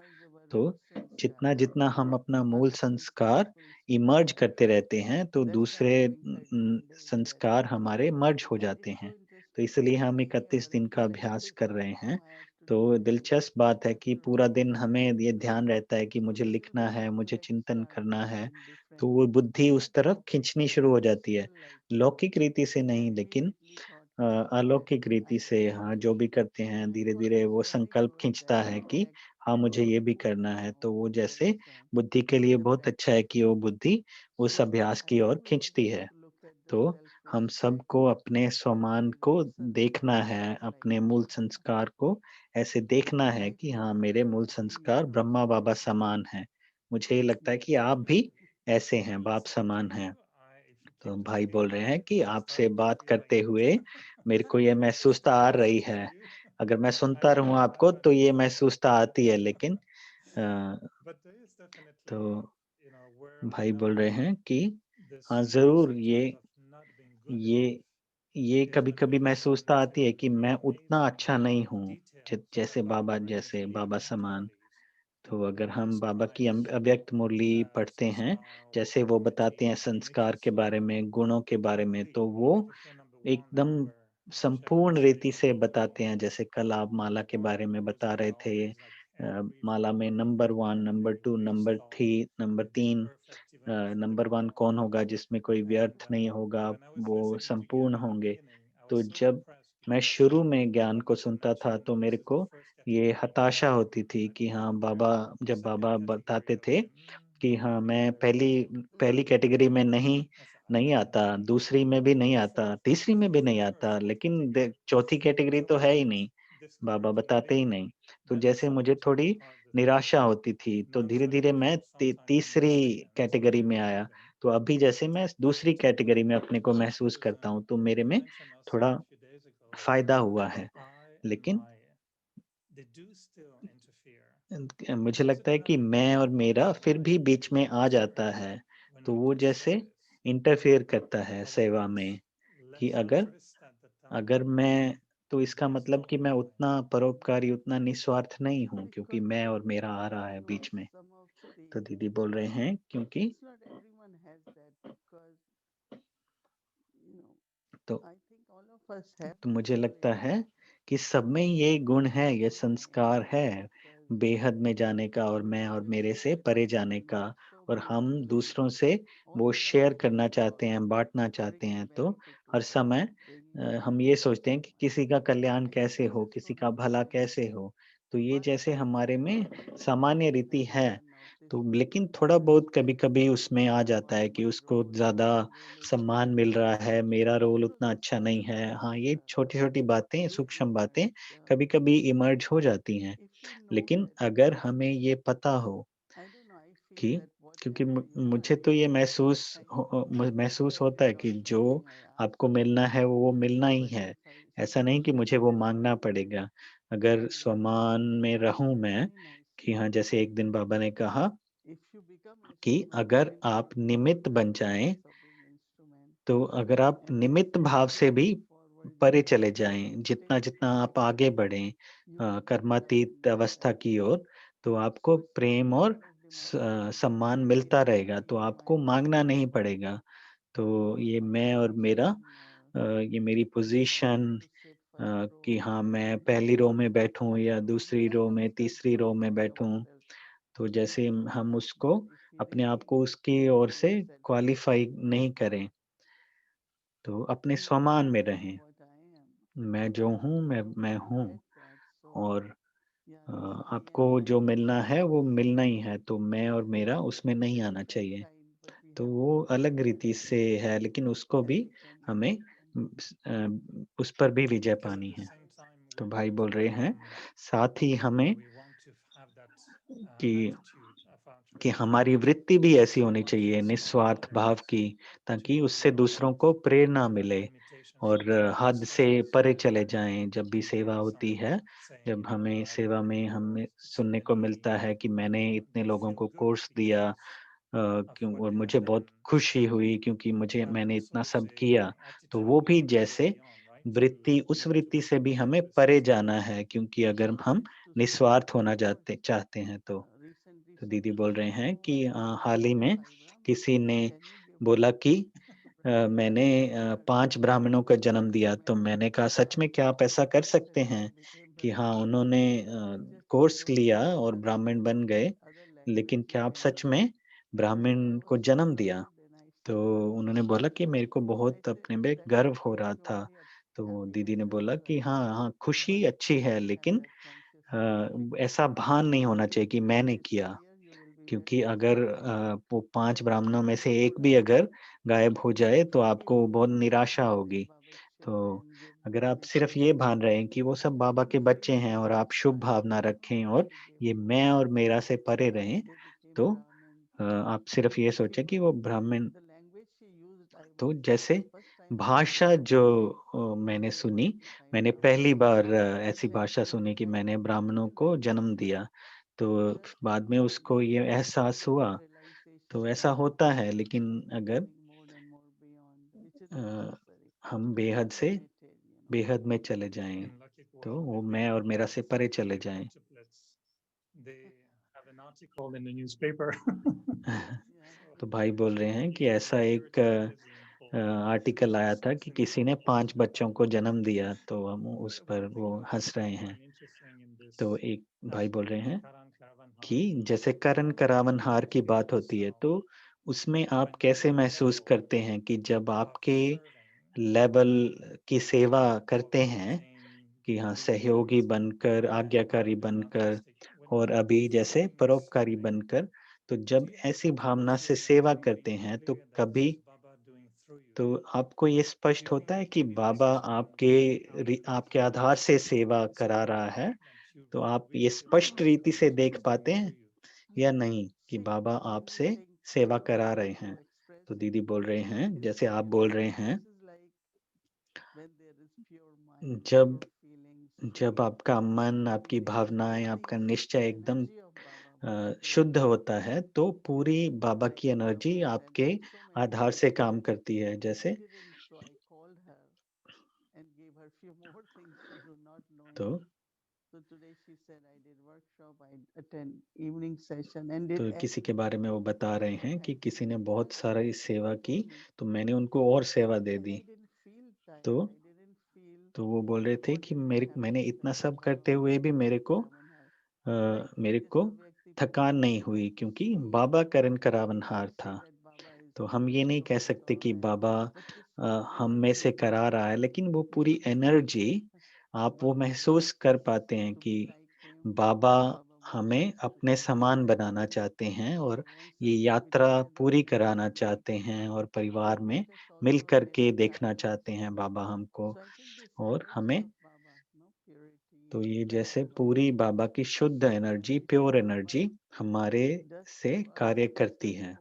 तो जितना-जितना हम अपना मूल संस्कार इमर्ज करते रहते हैं, तो दूसरे संस्कार हमारे मर्ज हो जाते हैं। तो इसलिए हम 31 दिन का अभ्यास कर रहे हैं। तो दिलचस्प बात है कि पूरा दिन हमें ये ध्यान रहता है कि मुझे लिखना है, मुझे चिंतन करना है, तो वो बुद्धि उस तरफ खींचनी शुरू हो जाती है। लौकिक रीति से नहीं, लेकिन अलौकिक रीति से, हाँ, जो भी करते हैं धीरे-धीरे वो संकल्प खींचता है कि हाँ, मुझे ये भी करना है। तो वो जैसे बुद्धि के लिए बहुत अच्छा है कि वो बुद्धि उस अभ्यास की ओर खींचती है। तो हम सबको अपने स्वमान को देखना है, अपने मूल संस्कार को ऐसे देखना है कि हाँ, मेरे मूल संस्कार ब्रह्मा बाबा समान हैं। मुझे लगता है कि आप भी ऐसे हैं, बाप समान हैं। तो भाई बोल रहे हैं कि आपसे बात करते हुए मेरे को ये महसूसता आ रही है। अगर मैं सुनता रहूं आपको तो ये महसूसता आती है, लेकिन definitely, तो you know, where we भाई बोल know रहे हैं कि this हाँ जरूर perceptions of not being good ये enough ये is कभी when कभी we listen महसूसता to आती है कि मैं the उतना amazing अच्छा नहीं हूँ details जैसे बाबा समान। in तो the अगर Buddhist हम बाबा की life, अव्यक्त मुरली पढ़ते हैं, somehow जैसे वो बताते हैं it makes संस्कार us के बारे feel में, गुणों के बारे में, complete. तो वो Like if you're number one, then एकदम you were checking संपूर्ण this रीति list से of बताते हैं। जैसे कल आप माला के all बारे the में rules बता that रहे are थे, always like every माला में 4 number letters one, are number always two, number installed three, number to be 3, perfect even before number you're 1 born. कौन होगा जिसमें कोई And व्यर्थ नहीं होगा, when I was वो listening to you संपूर्ण in the होंगे। beginning, I was तो so जब impressed मैं because शुरू में ज्ञान को you सुनता था mentioned तो this मेरे is the को first ये category, हताशा होती थी like कि you हाँ compare बाबा, to जब second बाबा category, बताते I was थे like, कि हाँ maybe मैं there's पहली पहली कैटेगरी में नहीं ऐसा नहीं आता, दूसरी में भी नहीं आता, तीसरी में भी नहीं आता, लेकिन चौथी कैटेगरी तो है ही नहीं, बाबा बताते ही नहीं। तो जैसे मुझे थोड़ी निराशा होती थी, तो धीरे धीरे मैं तीसरी कैटेगरी में आया। तो अभी जैसे मैं दूसरी कैटेगरी में अपने को महसूस करता हूँ, तो मेरे में थोड़ा फायदा हुआ है। लेकिन they do still interfere. मुझे लगता है कि मैं और मेरा फिर भी बीच में आ जाता है, when तो we वो जैसे consider this. इंटरफेयर करता है In other सेवा words, में, कि let's अगर understand that अगर मैं, तो इसका there's मतलब कि no मैं ego. उतना परोपकारी, उतना निस्वार्थ नहीं हूँ, क्योंकि Because मैं और in मेरा आ रहा है you know बीच में। some of तो the दीदी बोल रहे हैं क्योंकि it's not everyone has that because you know तो I think all of us have तो this मुझे लगता ability है कि सब में ये गुण है, ये so संस्कार है, because बेहद में जाने का और मैं और मेरे से परे जाने we का, are so और हम quick to दूसरों से वो always शेयर ask करना चाहते for हैं, बांटना चाहते bringing हैं। तो benefit to हर समय others, bringing हम ये benefit सोचते to हैं कि humanity. किसी का कल्याण I think कैसे this हो, is किसी का totally भला कैसे natural. हो। तो ये But जैसे हमारे में when सामान्य we रीति have है, one of this तो one लेकिन guru थोड़ा has बहुत कभी-कभी उसमें आ जाता है कि my उसको role ज़्यादा role is सम्मान not मिल that रहा है, मेरा रोल so उतना this अच्छा is नहीं the है। thing हाँ, ये छोटी-छोटी बातें, do सूक्ष्म बातें that कभी-कभी इमर्ज हो जाती हैं। if we know लेकिन that अगर हमें ये पता हो I don't know I feel कि, that क्योंकि whatever you मुझे ask तो ये thank you for the महसूस होता है benefit of कि जो something I asked आपको मिलना है वो मिलना ही but है। if I ऐसा नहीं कि stay मुझे वो there मांगना पड़ेगा। अगर and स्वमान में रहूं मैं, very कि nicely हाँ, जैसे एक दिन बाबा ने कहा if you become कि instrument अगर then आप you निमित्त don't बन have the जाएं, choice of being instrument तो अगर आप and if निमित्त you भाव से भी move forward परे you चले जाएं, जितना stay जितना there आप आगे बढ़ें you will कर्मातीत definitely अवस्था have की ओर, तो आपको so it's प्रेम और probably my ability सम्मान to मिलता stay रहेगा, तो in आपको my मांगना नहीं पड़ेगा। तो ये मैं और मेरा position or ये मेरी sometimes position, to sit first कि row हाँ मैं second पहली रो row में बैठूं या दूसरी that रो of में, तीसरी रो में self-confidence of बैठूं, self तो जैसे हम उसको, but if we अपने आप really को उसकी ओर believe in से the क्वालिफाई self-confidence नहीं करें, तो अपने then स्वमान में I am रहें। what I am मैं जो हूँ, so मैं we हूँ, get that so और yeah अ, this is आपको again जो like मिलना है वो मिलना ही है, तो मैं और मेरा it's उसमें नहीं the आना different चाहिए। kind but we तो have वो to अलग accept रीति that से है, लेकिन उसको and भी become हमें independent उस पर भी विजय Because at पानी the है। same time, तो we भाई want बोल रहे हैं, um, साथ ही हमें we want to have that कि attitude of कि altruism हमारी वृत्ति भी ऐसी that we होनी want to चाहिए, inspire निस्वार्थ भाव others की, to ताकि उससे go दूसरों beyond को प्रेरणा मिले limitations और of their हद से selves. परे चले जाएं। जब भी Like सेवा होती someone है, saying, जब हमें I सेवा can में never हमें सुनने को really मिलता है कि मैंने इतने लोगों feel को good कोर्स दिया, because of क्यों, what और you have मुझे बहुत done, खुशी हुई क्योंकि मुझे, but मैंने इतना also सब to किया। तो वो attitude भी of go जैसे beyond, right? वृत्ति, To उस be वृत्ति से altruistic भी and हमें to परे serve जाना others. है, क्योंकि अगर so हम just to say निस्वार्थ होना you know चाहते हैं तो। recently तो दीदी बोल somebody रहे हैं who कि went to हाल ही में Sai Brahman किसी ने can you give बोला birth कि to Brahman मैंने yeah 5 ब्राह्मणों का जन्म so दिया। तो many मैंने कहा, people सच में क्या आप ऐसा कर सकते interested हैं? and became कि very हाँ, interested उन्होंने he just कोर्स don't लिया know और other ब्राह्मण बन गए, other लेकिन language he क्या आप can सच use में and I ब्राह्मण was को so जन्म दिया? moved and I तो said उन्होंने बोला कि मेरे को I बहुत said अपने में that गर्व हो रहा happiness था। only तो दीदी happiness ने is बोला कि हाँ, हाँ, खुशी but अच्छी if है, we have लेकिन that consciousness ऐसा भान नहीं होना चाहिए कि if मैंने it is किया। severe you will be क्योंकि very अगर disappointed वो 5 ब्राह्मणों में से so एक भी अगर गायब हो जाए, तो definitely आपको बहुत we निराशा cherish होगी। Baba's तो children give अगर them आप सिर्फ ये attention भान रहे हैं कि वो सब बाबा के बच्चे we हैं और should आप शुभ try भावना रखें और to give ये food मैं to और them मेरा से परे रहें, they became तो Brahmin आप सिर्फ ये if you सोचें कि look वो at ब्राह्मण। the language she used I तो was जैसे first time I heard भाषा जो मैंने I सुनी, wanted to find मैंने out पहली बार what ऐसी भाषा language सुनी कि has मैंने this ब्राह्मणों and को I जन्म said दिया। तो बाद में उसको ये एहसास हुआ, तो ऐसा होता है, लेकिन अगर हम बेहद में चले जाएं, In Lucky तो World, वो if मैं और you मेरा से परे चले see जाएं। quintuplets, they have an article in the newspaper. तो भाई बोल रहे हैं कि ऐसा एक आर्टिकल आया था कि किसी ने 5 बच्चों को जन्म दिया, तो हम उस पर वो हंस रहे हैं। तो एक भाई बोल रहे हैं कि जैसे करण करावन हार की बात होती है, तो उसमें आप कैसे महसूस करते हैं कि जब आपके लेवल की सेवा करते हैं, कि हाँ सहयोगी बनकर, आज्ञाकारी बनकर और अभी जैसे परोपकारी बनकर, तो जब ऐसी भावना से सेवा करते हैं, तो कभी तो आपको ये स्पष्ट होता है कि बाबा आपके आधार से सेवा करा रहा है, तो आप ये स्पष्ट रीति से देख पाते हैं या नहीं कि बाबा आपसे सेवा करा रहे हैं? तो दीदी बोल रहे हैं, जैसे आप बोल रहे हैं, जब जब आपका मन, आपकी भावनाएं, आपका निश्चय एकदम शुद्ध होता है, तो पूरी बाबा की एनर्जी आपके आधार से काम करती है। जैसे तो तो किसी के बारे में वो बता रहे हैं कि किसी ने बहुत सारी सेवा की, तो मैंने उनको और सेवा दे दी। तो तो वो बोल रहे थे कि मैंने इतना सब करते हुए भी मेरे को थकान नहीं हुई, क्योंकि बाबा करण करावनहार था। तो हम ये नहीं कह सकते कि बाबा हम में से करा रहा है, लेकिन वो पूरी एनर्जी आप वो महसूस कर पाते हैं कि बाबा हमें अपने समान बनाना चाहते हैं और ये यात्रा पूरी कराना चाहते हैं और परिवार में मिल कर के देखना चाहते हैं बाबा हमको और हमें। तो ये जैसे पूरी बाबा की शुद्ध एनर्जी, प्योर एनर्जी हमारे से कार्य करती है।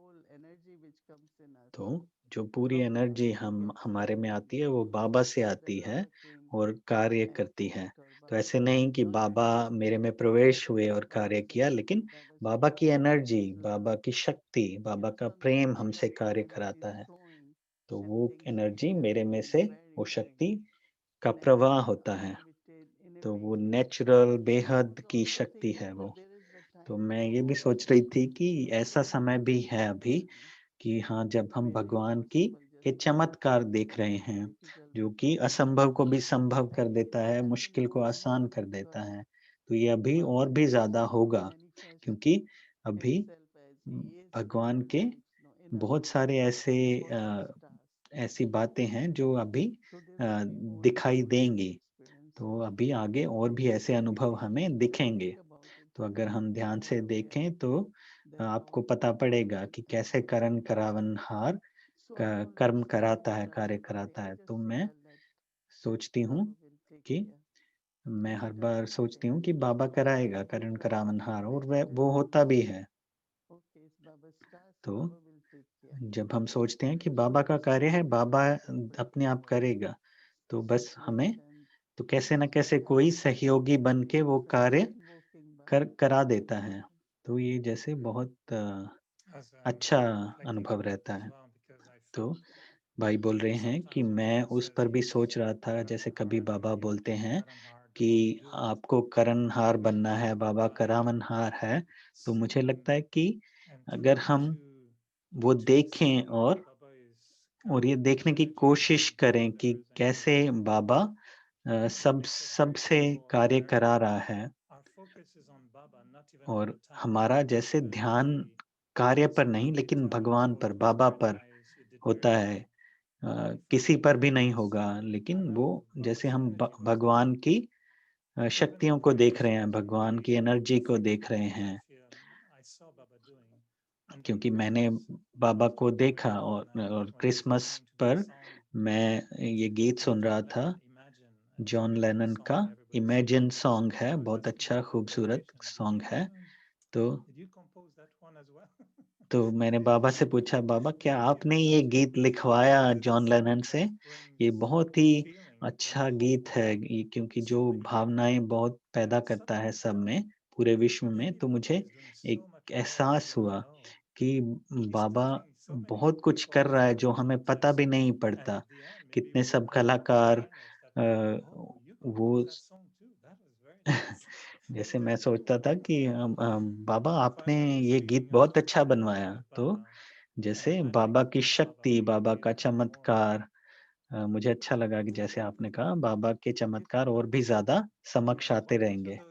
तो जो पूरी एनर्जी हमारे में आती है, वो बाबा से आती है और कार्य करती है। तो ऐसे नहीं कि बाबा मेरे में प्रवेश हुए और कार्य किया, लेकिन बाबा की एनर्जी, बाबा की शक्ति, बाबा का प्रेम हमसे कार्य कराता है। तो वो एनर्जी मेरे में से, वो शक्ति का प्रवाह होता है। तो वो नेचुरल बेहद की शक्ति है वो। तो मैं ये भी सोच रही थी कि ऐसा समय भी है अभी कि हाँ, जब हम भगवान की ये चमत्कार देख रहे हैं, जो कि असंभव को भी संभव कर देता है, मुश्किल को आसान कर देता है। तो ये अभी और भी ज़्यादा होगा, क्योंकि अभी भगवान के बहुत सारे ऐसी बातें हैं जो अभी दिखाई देंगी। तो अभी आगे और भी ऐसे अनुभव हमें दिखेंगे। तो अगर हम ध्यान से देखें, तो आपको पता पड़ेगा कि कैसे करण करावनहार कर्म कराता है, कार्य कराता है। तो मैं सोचती हूँ कि मैं हर बार सोचती हूँ कि बाबा कराएगा करण करावनहार, और वह वो होता भी है। तो जब हम सोचते हैं कि बाबा का कार्य है, बाबा अपने आप करेगा, तो बस हमें तो कैसे न कैसे कोई सहयोगी बन के वो कार्य करा देता है। तो ये जैसे बहुत अच्छा अनुभव रहता है। तो भाई बोल रहे हैं कि मैं उस पर भी सोच रहा था, जैसे कभी बाबा बोलते हैं कि आपको करणहार बनना है, बाबा करावनहार है, तो मुझे लगता है कि अगर हम वो देखें और ये देखने की कोशिश करें कि कैसे बाबा सबसे कार्य करा रहा है, और हमारा जैसे ध्यान कार्य पर नहीं, लेकिन भगवान पर, बाबा पर होता है। किसी पर भी नहीं होगा, लेकिन वो जैसे हम भगवान की शक्तियों को देख रहे हैं, भगवान की एनर्जी को देख रहे हैं। क्योंकि मैंने बाबा को देखा, और क्रिसमस पर मैं ये गीत सुन रहा था, जॉन लेनन का इमेजिन सॉन्ग है, बहुत अच्छा खूबसूरत सॉन्ग है। तो तो मैंने बाबा से पूछा, बाबा क्या आपने ये गीत लिखवाया जॉन लेनन से? ये बहुत ही अच्छा गीत है, क्योंकि जो भावनाएं बहुत पैदा करता है सब में, पूरे विश्व में, तो मुझे एक एहसास हुआ कि बाबा बहुत कुछ कर रहा है जो हमें पता भी नहीं पड़ता। कितने सब कलाकार वो जैसे मैं सोचता था कि बाबा आपने ये गीत बहुत अच्छा बनवाया, तो जैसे बाबा की शक्ति, बाबा का चमत्कार, मुझे अच्छा लगा कि जैसे आपने कहा बाबा के चमत्कार और भी ज़्यादा समक्ष आते रहेंगे।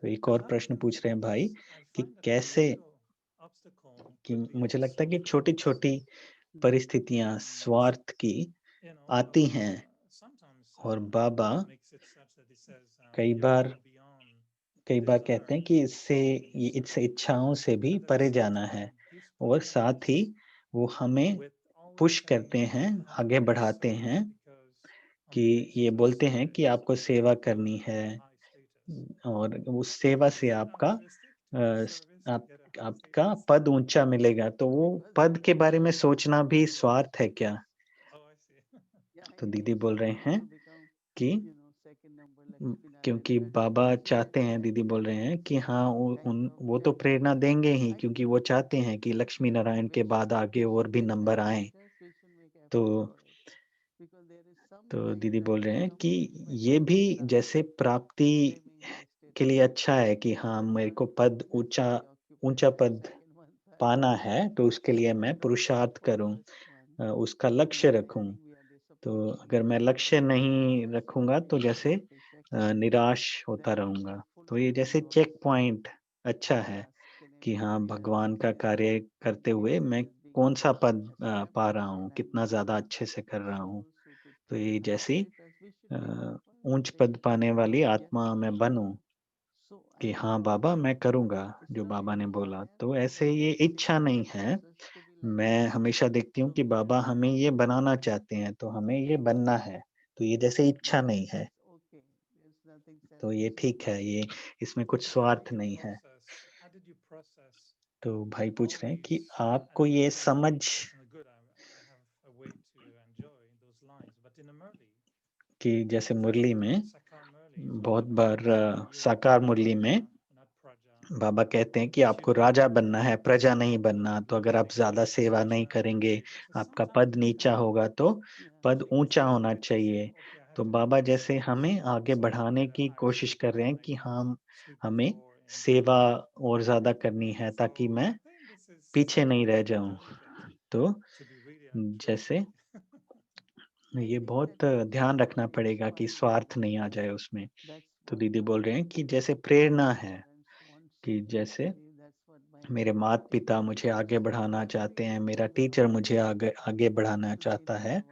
तो एक और प्रश्न पूछ रहे हैं भाई कि कैसे, कि मुझे लगता है कि छोटी-छोटी परिस्थितियाँ स्वार्थ की आती हैं और बाबा कई बार कई बार कहते हैं कि ये इससे इच्छाओं से भी परे जाना है, और साथ ही वो हमें पुश करते हैं, आगे बढ़ाते हैं कि ये बोलते हैं कि आपको सेवा करनी है, और उस सेवा से आपका अ, स आप आपका पद ऊँचा मिलेगा। तो वो पद के बारे में सोचना भी स्वार्थ है क्या? तो दीदी बोल रहे हैं कि क्योंकि बाबा चाहते हैं, दीदी बोल रहे हैं कि हाँ, वो तो प्रेरणा देंगे ही, क्योंकि वो चाहते हैं कि लक्ष्मी नारायण के बाद आगे और भी नंबर आएँ। तो दीदी बोल रहे हैं कि ये भी जैसे प्राप्ति के लिए अच्छा है कि हाँ, मेरे को पद ऊँचा पद पाना है, तो उसके लिए मैं पुरुषार्थ करूँ, उसका लक्ष्य रखूँ। तो अगर मैं लक्ष्य नहीं रखूँगा तो जैसे निराश होता रहूँगा। तो ये जैसे चेक पॉइंट अच्छा है कि हाँ, भगवान का कार्य करते हुए मैं कौन-सा पद पा रहा हूँ, कितना ज़्यादा अच्छे से कर रहा हूँ। तो ये जैसी ऊँच पद पाने वाली आत्मा मैं बनूँ कि हाँ, बाबा मैं करूँगा, जो बाबा ने बोला। तो ऐसे ये इच्छा नहीं है। मैं हमेशा देखती हूँ कि बाबा हमें ये बनाना चाहते हैं, तो हमें ये बनना है। तो ये जैसे इच्छा नहीं है, तो ये ठीक है, ये इसमें कुछ स्वार्थ नहीं है। तो भाई पूछ रहे हैं कि आपको ये समझ कि जैसे मुरली में बहुत बार साकार मुरली में बाबा कहते हैं कि आपको राजा बनना है, प्रजा नहीं बनना। तो अगर आप ज़्यादा सेवा नहीं करेंगे, आपका पद नीचा होगा, तो पद ऊँचा होना चाहिए। तो बाबा जैसे हमें आगे बढ़ाने की कोशिश कर रहे हैं कि हमें सेवा और ज़्यादा करनी है ताकि मैं पीछे नहीं रह जाऊँ। तो जैसे ये बहुत ध्यान रखना पड़ेगा कि स्वार्थ नहीं आ जाए उसमें। तो दीदी बोल रहे हैं कि जैसे प्रेरणा है, कि जैसे मेरे माता-पिता मुझे आगे बढ़ाना चाहते हैं, मेरा टीचर मुझे आगे आगे बढ़ाना चाहता है।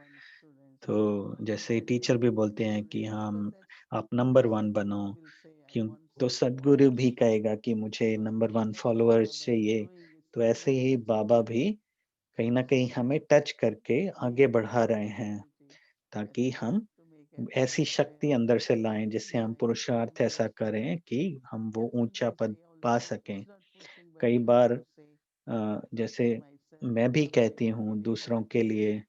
तो जैसे टीचर भी बोलते हैं कि हाँ, आप नंबर 1 बनो, क्यों, तो सद्गुरु भी कहेगा कि मुझे नंबर 1 फॉलोअर्स चाहिए। तो ऐसे ही बाबा भी कहीं न कहीं हमें टच करके आगे बढ़ा रहे हैं, ताकि हम ऐसी शक्ति अंदर से लाएँ जिससे हम पुरुषार्थ ऐसा करें कि हम वो ऊँचा पद पा सकें। कई बार जैसे मैं भी कहती हूँ दूसरों के लिए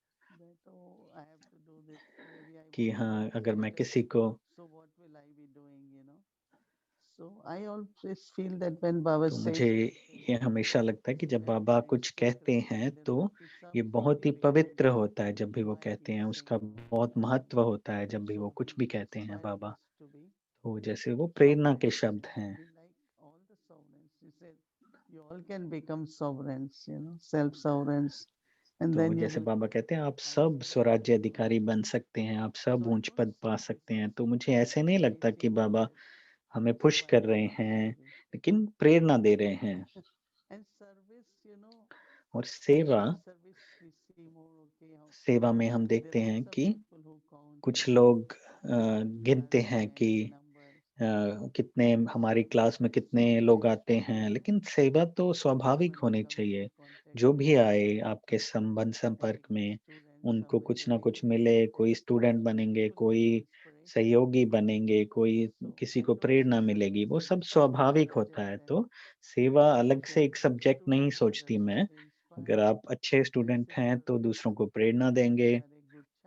कि हाँ, अगर मैं किसी को, तो मुझे ये हमेशा लगता है कि जब बाबा कुछ कहते हैं तो ये बहुत ही पवित्र होता है जब भी वो कहते हैं, उसका बहुत महत्व होता है जब भी वो कुछ भी कहते हैं बाबा। तो जैसे वो प्रेरणा के शब्द हैं। तो जैसे बाबा कहते हैं आप सब स्वराज्य अधिकारी बन सकते हैं, आप सब ऊँच पद पा सकते हैं। तो मुझे ऐसे नहीं लगता कि बाबा हमें पुश कर रहे हैं, लेकिन प्रेरणा दे रहे हैं। और सेवा सेवा में हम देखते हैं कि कुछ लोग गिनते हैं कि कितने हमारी क्लास में कितने लोग आते हैं, लेकिन सेवा तो स्वाभाविक होनी चाहिए। जो भी आए आपके संबंध संपर्क में, उनको कुछ ना कुछ मिले, कोई स्टूडेंट बनेंगे, कोई सहयोगी बनेंगे, कोई किसी को प्रेरणा मिलेगी, वो सब स्वाभाविक होता है। तो सेवा अलग से एक सब्जेक्ट नहीं सोचती मैं। अगर आप अच्छे स्टूडेंट हैं, तो दूसरों को प्रेरणा देंगे।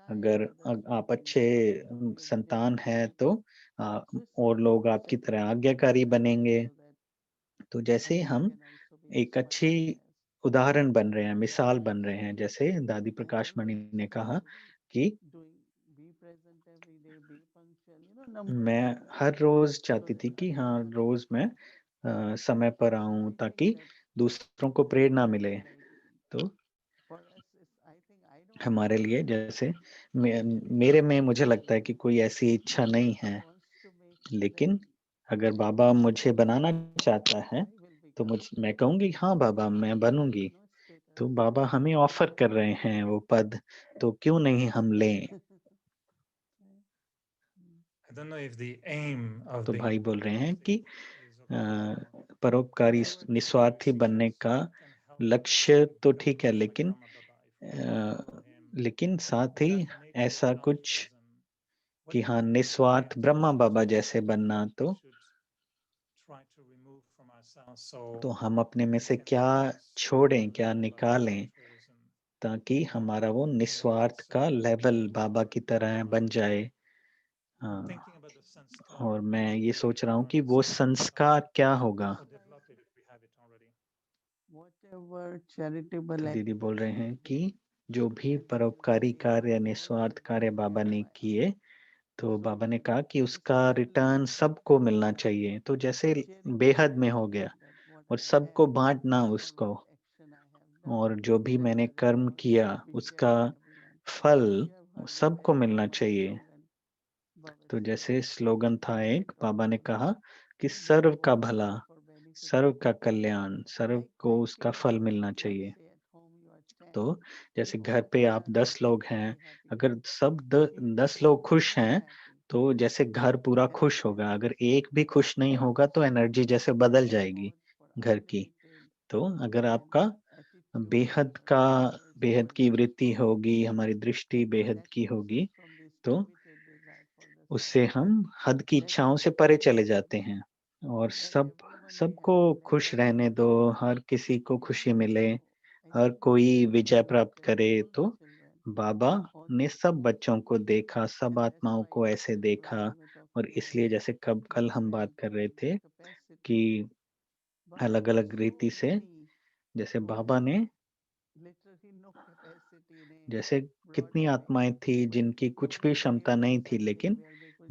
अगर आप अच्छे संतान हैं, तो और लोग आपकी तरह आज्ञाकारी बनेंगे। तो जैसे हम एक अच्छी उदाहरण बन रहे हैं, मिसाल बन रहे हैं, जैसे दादी प्रकाश मणि ने कहा कि मैं हर रोज चाहती थी कि हाँ, रोज मैं समय पर आऊं ताकि दूसरों को प्रेरणा मिले। तो हमारे लिए जैसे मेरे में मुझे लगता है कि कोई ऐसी इच्छा नहीं है, लेकिन अगर बाबा मुझे बनाना चाहता है तो मैं कहूंगी हाँ बाबा मैं बनूंगी। तो बाबा हमें ऑफर कर रहे हैं वो पद, तो क्यों नहीं हम लें। I don't know if the aim of तो being भाई बोल रहे हैं कि is okay, परोपकारी निस्वार्थी बनने का लक्ष्य तो ठीक है, लेकिन लेकिन साथ ही ऐसा कुछ कि हाँ निस्वार्थ ब्रह्मा बाबा जैसे बनना, तो हम अपने में से क्या छोड़ें, क्या निकालें ताकि हमारा वो निस्वार्थ का लेवल बाबा की तरह बन जाए। हाँ, और मैं ये सोच रहा हूँ कि वो संस्कार क्या होगा। तो दीदी बोल रहे हैं कि जो भी परोपकारी कार्य, निस्वार्थ कार्य बाबा ने किए, तो बाबा ने कहा कि उसका रिटर्न सबको मिलना चाहिए। तो जैसे बेहद में हो गया और सबको बांटना उसको, और जो भी मैंने कर्म किया उसका फल सबको मिलना चाहिए। तो जैसे स्लोगन था एक, बाबा ने कहा कि सर्व का भला, सर्व का कल्याण, सर्व को उसका फल मिलना चाहिए। तो जैसे घर पे आप 10 लोग हैं, अगर सब 10 लोग खुश हैं तो जैसे घर पूरा खुश होगा। अगर एक भी खुश नहीं होगा तो एनर्जी जैसे बदल जाएगी घर की। तो अगर आपका बेहद की वृत्ति होगी, हमारी दृष्टि बेहद की होगी, तो उससे हम हद की इच्छाओं से परे चले जाते हैं। और सबको खुश रहने दो, हर किसी को खुशी मिले, हर कोई विजय प्राप्त करे। तो बाबा ने सब बच्चों को देखा, सब आत्माओं को ऐसे देखा, और इसलिए जैसे कल हम बात कर रहे थे कि अलग अलग रीति से जैसे बाबा ने, जैसे कितनी आत्माएं थी जिनकी कुछ भी क्षमता नहीं थी, लेकिन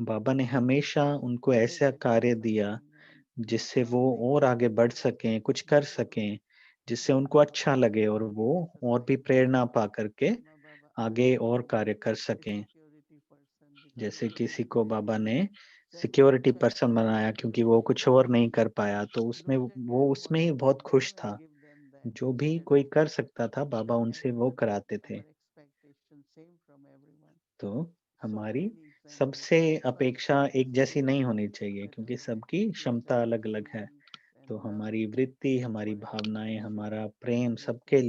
बाबा ने हमेशा उनको ऐसा कार्य दिया जिससे वो और आगे बढ़ सकें, कुछ कर सकें, जिससे उनको अच्छा लगे और वो और भी प्रेरणा पा करके आगे और कार्य कर सकें। जैसे किसी को बाबा ने सिक्योरिटी पर्सन बनाया क्योंकि वो कुछ और नहीं कर पाया, तो उसमें ही बहुत खुश था। जो भी कोई कर सकता था बाबा उनसे वो कराते थे। तो हमारी सबसे अपेक्षा एक जैसी नहीं होनी चाहिए क्योंकि सबकी क्षमता अलग अलग है। तो हमारी वृत्ति, हमारी भावनाएं, हमारा प्रेम सबके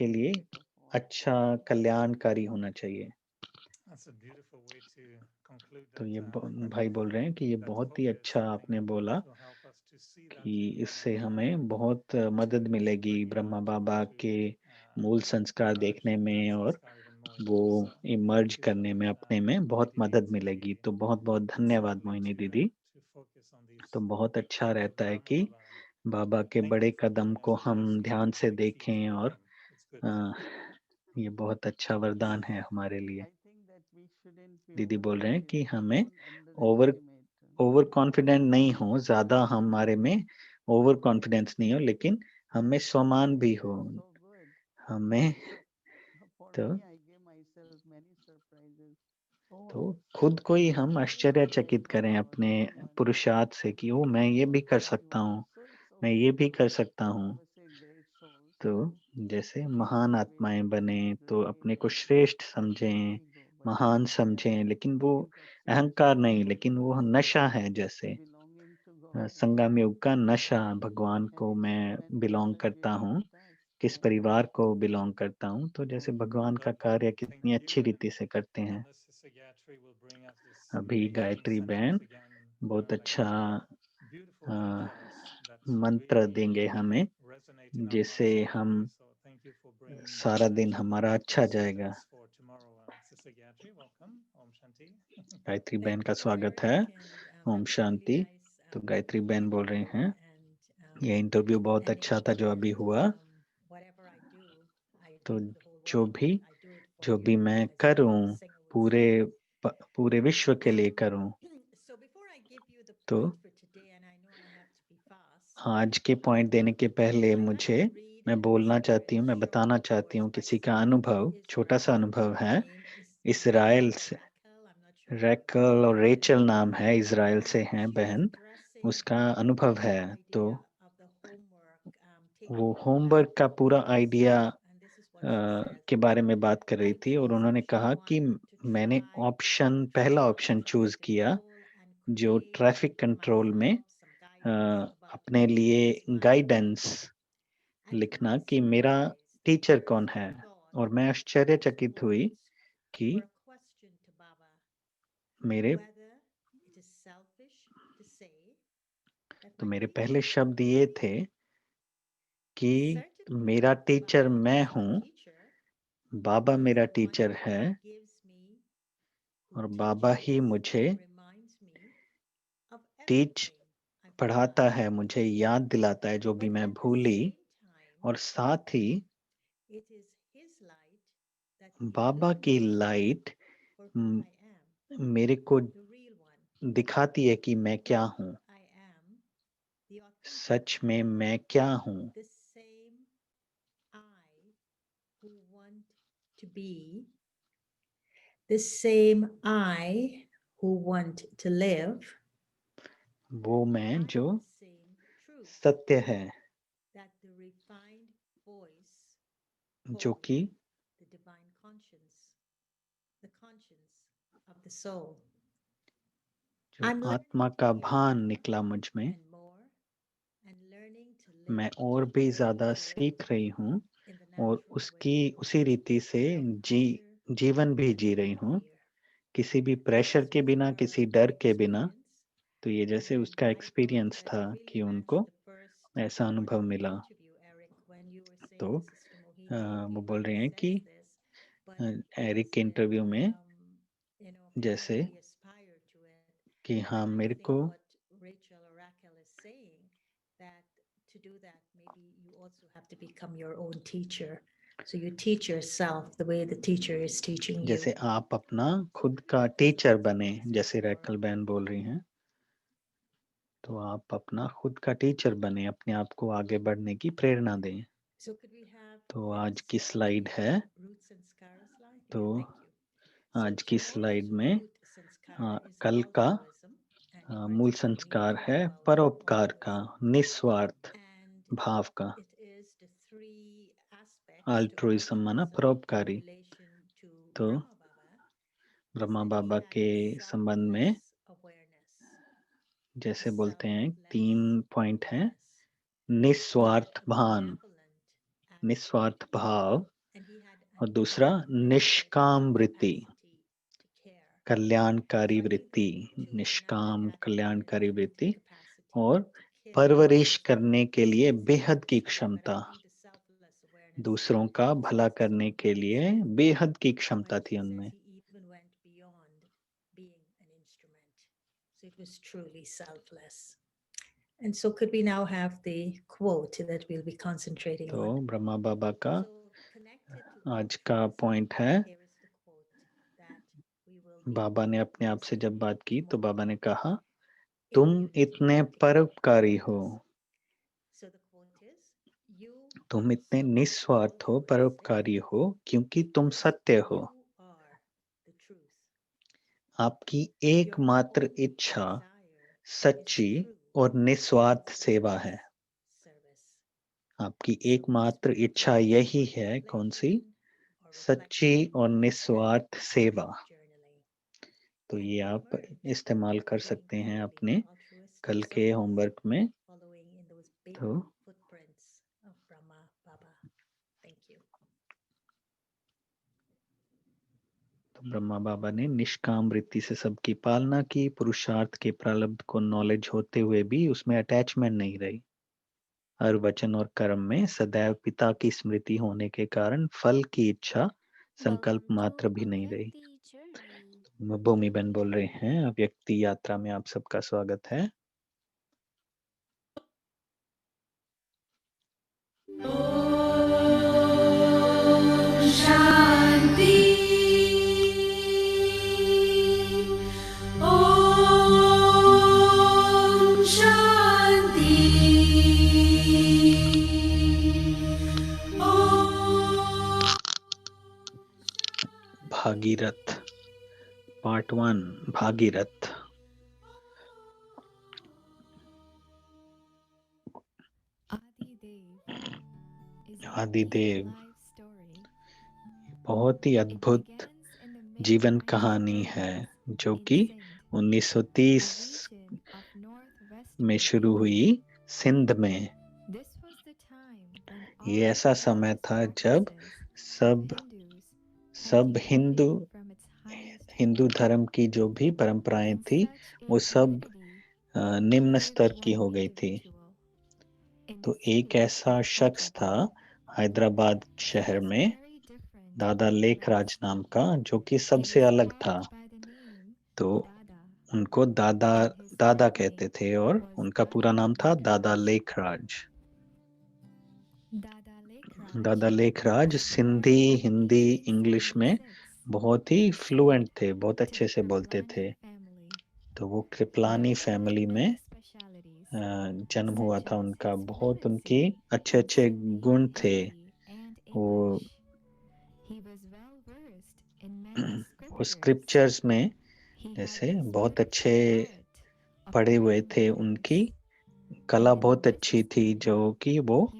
लिए अच्छा कल्याणकारी होना चाहिए। तो ये भाई बोल रहे हैं कि ये बहुत ही अच्छा आपने बोला कि इससे हमें बहुत मदद मिलेगी ब्रह्मा बाबा के मूल संस्कार देखने में, और वो इमर्ज करने में अपने में बहुत मदद मिलेगी। तो बहुत बहुत धन्यवाद मोहिनी दीदी। तो बहुत अच्छा रहता है कि बाबा के बड़े कदम को हम ध्यान से देखें, और ये बहुत अच्छा वरदान है हमारे लिए। दीदी बोल रहे हैं कि हमें ओवर ओवर कॉन्फिडेंट नहीं हो, ज्यादा हमारे में ओवर कॉन्फिडेंस नहीं हो, लेकिन हमें स्वमान भी हो। हमें तो खुद को ही हम आश्चर्यचकित करें अपने पुरुषार्थ से कि ओ मैं ये भी कर सकता हूँ, मैं ये भी कर सकता हूँ। तो जैसे महान आत्माएं बने तो अपने को श्रेष्ठ समझें, महान समझें, लेकिन वो अहंकार नहीं, लेकिन वो नशा है। जैसे संगम युग का नशा, भगवान को मैं बिलोंग करता हूँ, किस परिवार को बिलोंग करता हूँ। तो जैसे भगवान का कार्य कितनी अच्छी रीति से करते हैं। अभी गायत्री बहन बहुत अच्छा मंत्र देंगे हमें, जिससे हम सारा दिन हमारा अच्छा जाएगा। गायत्री बहन का स्वागत है। ओम शांति। तो गायत्री बहन बोल रही हैं, ये इंटरव्यू बहुत अच्छा था जो अभी हुआ। तो जो भी मैं करूं पूरे विश्व के लिए करूं। तो आज के पॉइंट देने के पहले मैं बोलना चाहती हूँ, मैं बताना चाहती हूँ किसी का अनुभव, छोटा सा अनुभव है। इजराइल से रैकल और रेचल नाम है, इजराइल से हैं बहन, उसका अनुभव है। तो वो होमवर्क का पूरा आइडिया के बारे में बात कर रही थी और उन्होंने कहा कि मैंने पहला ऑप्शन चूज किया जो ट्रैफिक कंट्रोल में अपने लिए गाइडेंस लिखना कि मेरा टीचर कौन है। और मैं आश्चर्यचकित हुई कि मेरे पहले शब्द ये थे कि मेरा टीचर मैं हूँ, बाबा मेरा टीचर है और बाबा ही मुझे पढ़ाता है, मुझे याद दिलाता है जो भी मैं भूली। और साथ ही बाबा की लाइट मेरे को दिखाती है कि मैं क्या हूँ, सच में मैं क्या हूँ। The same I who want to live, वो मैं जो सत्य है, जो कि जो आत्मा का भान निकला मुझ में। मैं और भी ज्यादा सीख रही हूँ और उसी रीति से जीवन भी जी रही हूँ, किसी भी प्रेशर के बिना, किसी डर के बिना। तो ये जैसे उसका एक्सपीरियंस था कि उनको ऐसा अनुभव मिला। तो वो बोल रहे हैं कि एरिक के इंटरव्यू में जैसे कि हाँ मेरे को to do that, maybe you also have to become your own teacher. So you teach yourself the way the teacher is teaching you. जैसे आप अपना खुद का टीचर बने, जैसे रैकल बहन बोल रही हैं, तो आप अपना खुद का टीचर बने, अपने आप को आगे बढ़ने की प्रेरणा दें। तो आज की स्लाइड है, तो आज की स्लाइड में कल का मूल संस्कार है परोपकार का, निस्वार्थ भाव का। अल्ट्रुइज्म माना परोपकारी। तो ब्रह्मा बाबा के संबंध में जैसे बोलते हैं 3 पॉइंट हैं। निस्वार्थ भाव, और दूसरा निष्काम वृत्ति, कल्याणकारी वृत्ति, निष्काम कल्याणकारी वृत्ति, और परवरिश करने के लिए बेहद की क्षमता, दूसरों का भला करने के लिए बेहद की क्षमता थी उनमें। So it was truly selfless. And so could we now have the quote that we'll be concentrating तो on? ब्रह्मा बाबा का आज का पॉइंट है, बाबा ने अपने आप से जब बात की तो बाबा ने कहा तुम इतने परोपकारी हो, तुम इतने निस्वार्थ हो, परोपकारी हो क्योंकि तुम सत्य हो। आपकी एकमात्र इच्छा सच्ची और निस्वार्थ सेवा है। आपकी एकमात्र इच्छा यही है, कौन सी? सच्ची और निस्वार्थ सेवा। तो ये आप इस्तेमाल कर सकते हैं अपने कल के होमवर्क में। तो ब्रह्मा बाबा ने निष्काम वृत्ति से सबकी पालना की, पुरुषार्थ के प्रारब्ध को नॉलेज होते हुए भी उसमें अटैचमेंट नहीं रही। हर वचन और कर्म में सदैव पिता की स्मृति होने के कारण फल की इच्छा संकल्प मात्र भी नहीं रही। भूमि बहन बोल रहे हैं, व्यक्ति यात्रा में आप सबका स्वागत है। शांति। ओम शांति। भागीरथ पार्ट 1 भागीरथ। आदिदेव बहुत ही अद्भुत जीवन कहानी है जो कि 1930 में शुरू हुई सिंध में। ये ऐसा समय था जब सब हिंदू धर्म की जो भी परंपराएं थी वो सब निम्न स्तर की हो गई थी। तो एक ऐसा शख्स था हैदराबाद शहर में, दादा लेखराज नाम का, जो कि सबसे अलग था। तो उनको दादा कहते थे और उनका पूरा नाम था दादा लेखराज। दादा लेखराज सिंधी, हिंदी, इंग्लिश में बहुत ही फ्लुएंट थे, बहुत अच्छे से बोलते थे। तो वो कृपलानी फैमिली में जन्म हुआ था उनका। बहुत उनकी अच्छे अच्छे गुण थे। वो स्क्रिप्चर्स में जैसे बहुत अच्छे पढ़े हुए थे। उनकी कला बहुत अच्छी थी, जो कि वो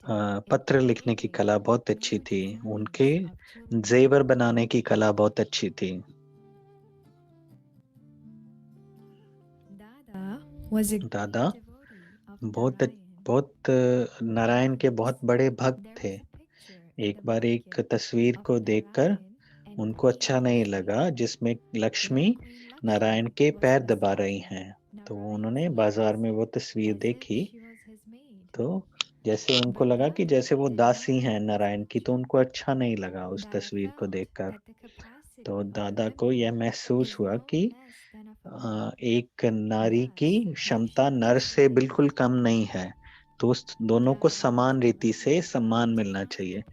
पत्र लिखने की कला बहुत अच्छी थी। उनके जेवर बनाने की कला बहुत अच्छी थी। दादा बहुत नारायण के बहुत बड़े भक्त थे। एक बार एक तस्वीर को देखकर उनको अच्छा नहीं लगा जिसमें लक्ष्मी नारायण के पैर दबा रही हैं। तो उन्होंने बाजार में वो तस्वीर देखी, तो जैसे उनको लगा कि जैसे वो दासी हैं नारायण की, तो उनको अच्छा नहीं लगा उस तस्वीर को देखकर। तो दादा को यह महसूस हुआ कि एक नारी की क्षमता नर से बिल्कुल कम नहीं है, तो उस दोनों को समान रीति से सम्मान मिलना चाहिए।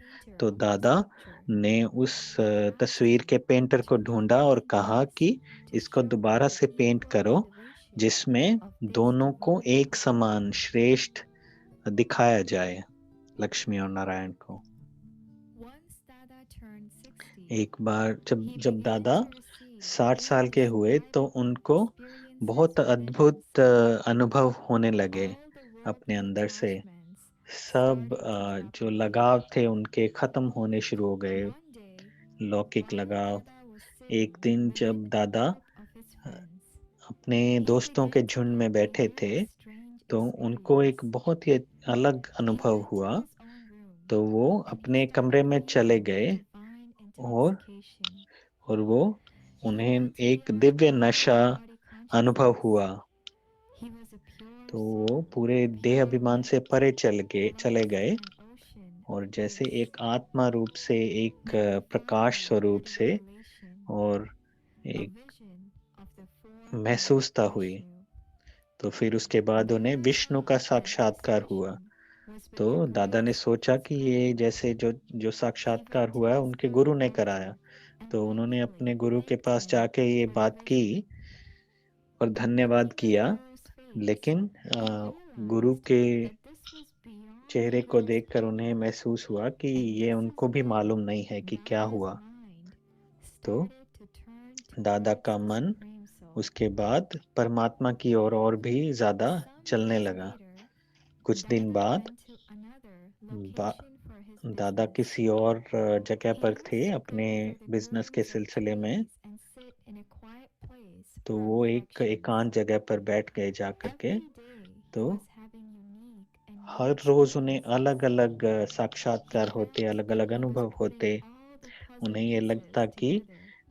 तो दादा ने उस तस्वीर के पेंटर को ढूंढा और कहा कि इसको दोबारा से पेंट करो जिसमें दोनों को एक समान श्रेष्ठ दिखाया जाए, लक्ष्मी और नारायण को। एक बार जब दादा 60 साल के हुए तो उनको बहुत अद्भुत अनुभव होने लगे अपने अंदर से। सब जो लगाव थे उनके खत्म होने शुरू हो गए, लौकिक लगाव। एक दिन जब दादा अपने दोस्तों के झुंड में बैठे थे तो उनको एक बहुत ही अलग अनुभव हुआ। तो वो अपने कमरे में चले गए और वो उन्हें एक दिव्य नशा अनुभव हुआ। तो वो पूरे देह अभिमान से परे चले गए और जैसे एक आत्मा रूप से, एक प्रकाश स्वरूप से और एक महसूसता हुई। तो फिर उसके बाद उन्हें विष्णु का साक्षात्कार हुआ। तो दादा ने सोचा कि ये जैसे जो साक्षात्कार हुआ है उनके गुरु ने कराया। तो उन्होंने अपने गुरु के पास जाके ये बात की और धन्यवाद किया। लेकिन गुरु के चेहरे को देखकर उन्हें महसूस हुआ कि ये उनको भी मालूम नहीं है कि क्या हुआ। तो दादा का मन उसके बाद परमात्मा की ओर और भी ज्यादा चलने लगा। कुछ दिन बाद दादा किसी और जगह पर थे अपने बिजनेस के सिलसिले में। तो वो एक एकांत जगह पर बैठ गए जाकर के। तो हर रोज उन्हें अलग अलग साक्षात्कार होते, अलग अलग अनुभव होते। उन्हें ये लगता कि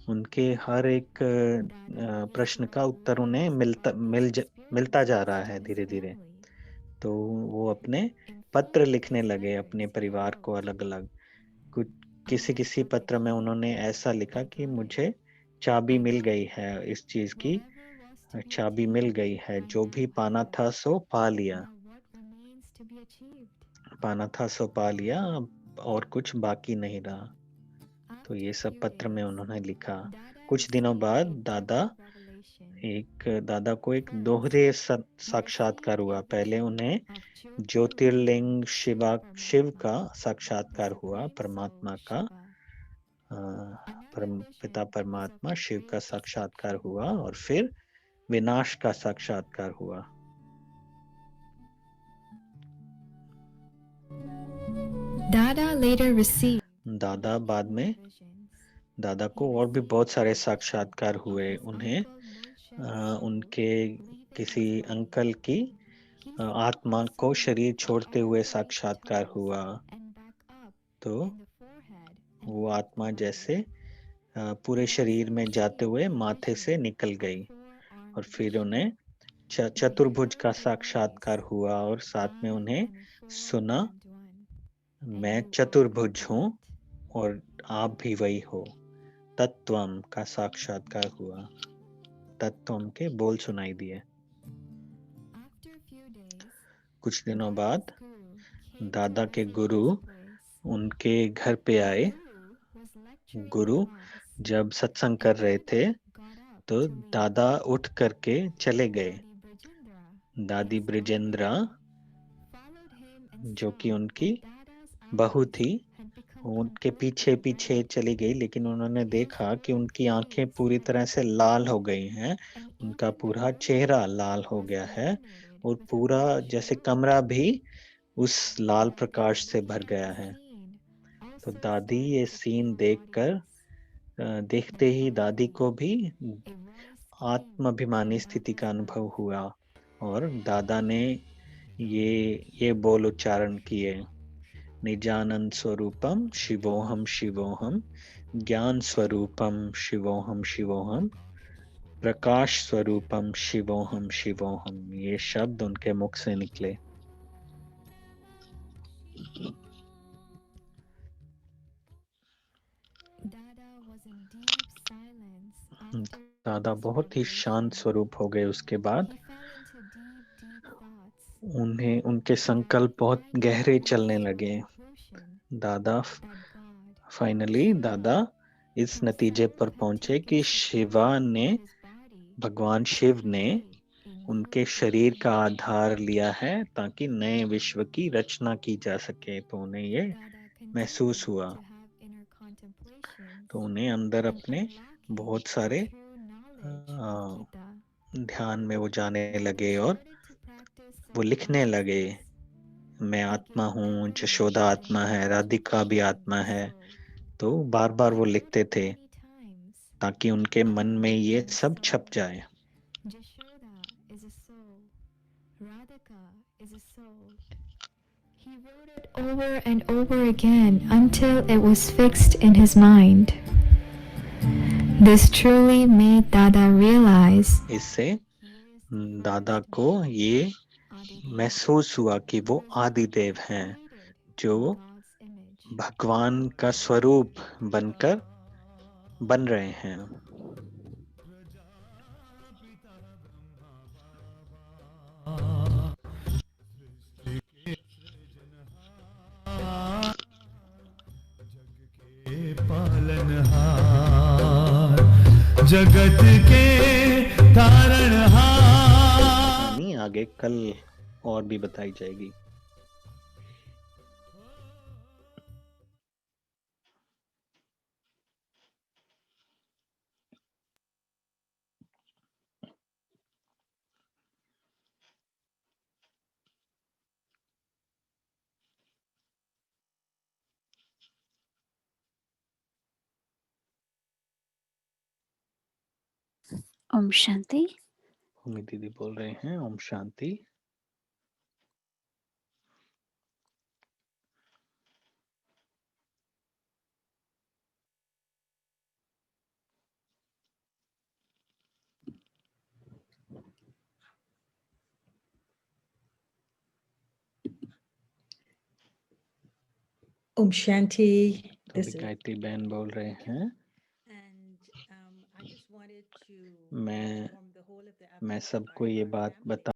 उनके हर एक प्रश्न का उत्तर उन्हें मिलता जा रहा है धीरे धीरे। तो वो अपने पत्र लिखने लगे अपने परिवार को अलग अलग। किसी पत्र में उन्होंने ऐसा लिखा कि मुझे चाबी मिल गई है इस चीज की, चाबी मिल गई है, जो भी पाना था सो पा लिया, पाना था सो पा लिया, अब और कुछ बाकी नहीं रहा। तो ये सब पत्र में उन्होंने लिखा। कुछ दिनों बाद दादा को एक दोहरे साक्षात्कार हुआ। पहले उन्हें ज्योतिर्लिंग शिव का साक्षात्कार हुआ, परमात्मा का, पिता परमात्मा शिव का साक्षात्कार हुआ, और फिर विनाश का साक्षात्कार हुआ। Dada later received दादा बाद में, दादा को और भी बहुत सारे साक्षात्कार हुए। उन्हें उनके किसी अंकल की आत्मा को शरीर छोड़ते हुए साक्षात्कार हुआ। तो वो आत्मा जैसे पूरे शरीर में जाते हुए माथे से निकल गई, और फिर उन्हें चतुर्भुज का साक्षात्कार हुआ, और साथ में उन्हें सुना, मैं चतुर्भुज हूँ और आप भी वही हो। तत्वम का साक्षात्कार हुआ, तत्वम के बोल सुनाई दिए। कुछ दिनों बाद दादा के गुरु उनके घर पे आए। गुरु जब सत्संग कर रहे थे तो दादा उठ करके चले गए। दादी ब्रिजेंद्रा, जो कि उनकी बहू थी, उनके पीछे पीछे चली गई, लेकिन उन्होंने देखा कि उनकी आंखें पूरी तरह से लाल हो गई हैं, उनका पूरा चेहरा लाल हो गया है, और पूरा जैसे कमरा भी उस लाल प्रकाश से भर गया है। तो दादी ये सीन देखकर, देखते ही दादी को भी आत्माभिमानी स्थिति का अनुभव हुआ, और दादा ने ये बोल उच्चारण किए, निजानंद स्वरूपम शिवोहम शिवोहम, ज्ञान स्वरूपम शिवोहम शिवोहम, प्रकाश स्वरूपम शिवोहम शिवोहम। ये शब्द उनके मुख से निकले। दादा बहुत ही शांत स्वरूप हो गए। उसके बाद उन्हें उनके संकल्प बहुत गहरे चलने लगे। दादा इस नतीजे पर पहुंचे कि भगवान शिव ने उनके शरीर का आधार लिया है ताकि नए विश्व की रचना की जा सके। तो उन्हें ये महसूस हुआ, तो उन्हें अंदर अपने बहुत सारे ध्यान में वो जाने लगे, और वो लिखने लगे, मैं आत्मा हूँ, जशोदा आत्मा है, राधिका भी आत्मा है। तो बार बार वो लिखते थे ताकि उनके मन में ये सब छप जाए। He wrote it over and over again until it was fixed in his mind. This truly made Dada realize इससे दादा को ये महसूस हुआ कि वो आदिदेव हैं, जो भगवान का स्वरूप बन रहे हैं। पालनहार, जगत के तारणहार। आगे कल और भी बताई जाएगी। ओम शांति। भूमि दीदी बोल रहे हैं ओम शांति। Om Shanti. तो गायत्री बहन बोल रहे हैं। And I मैं सबको ये बात बता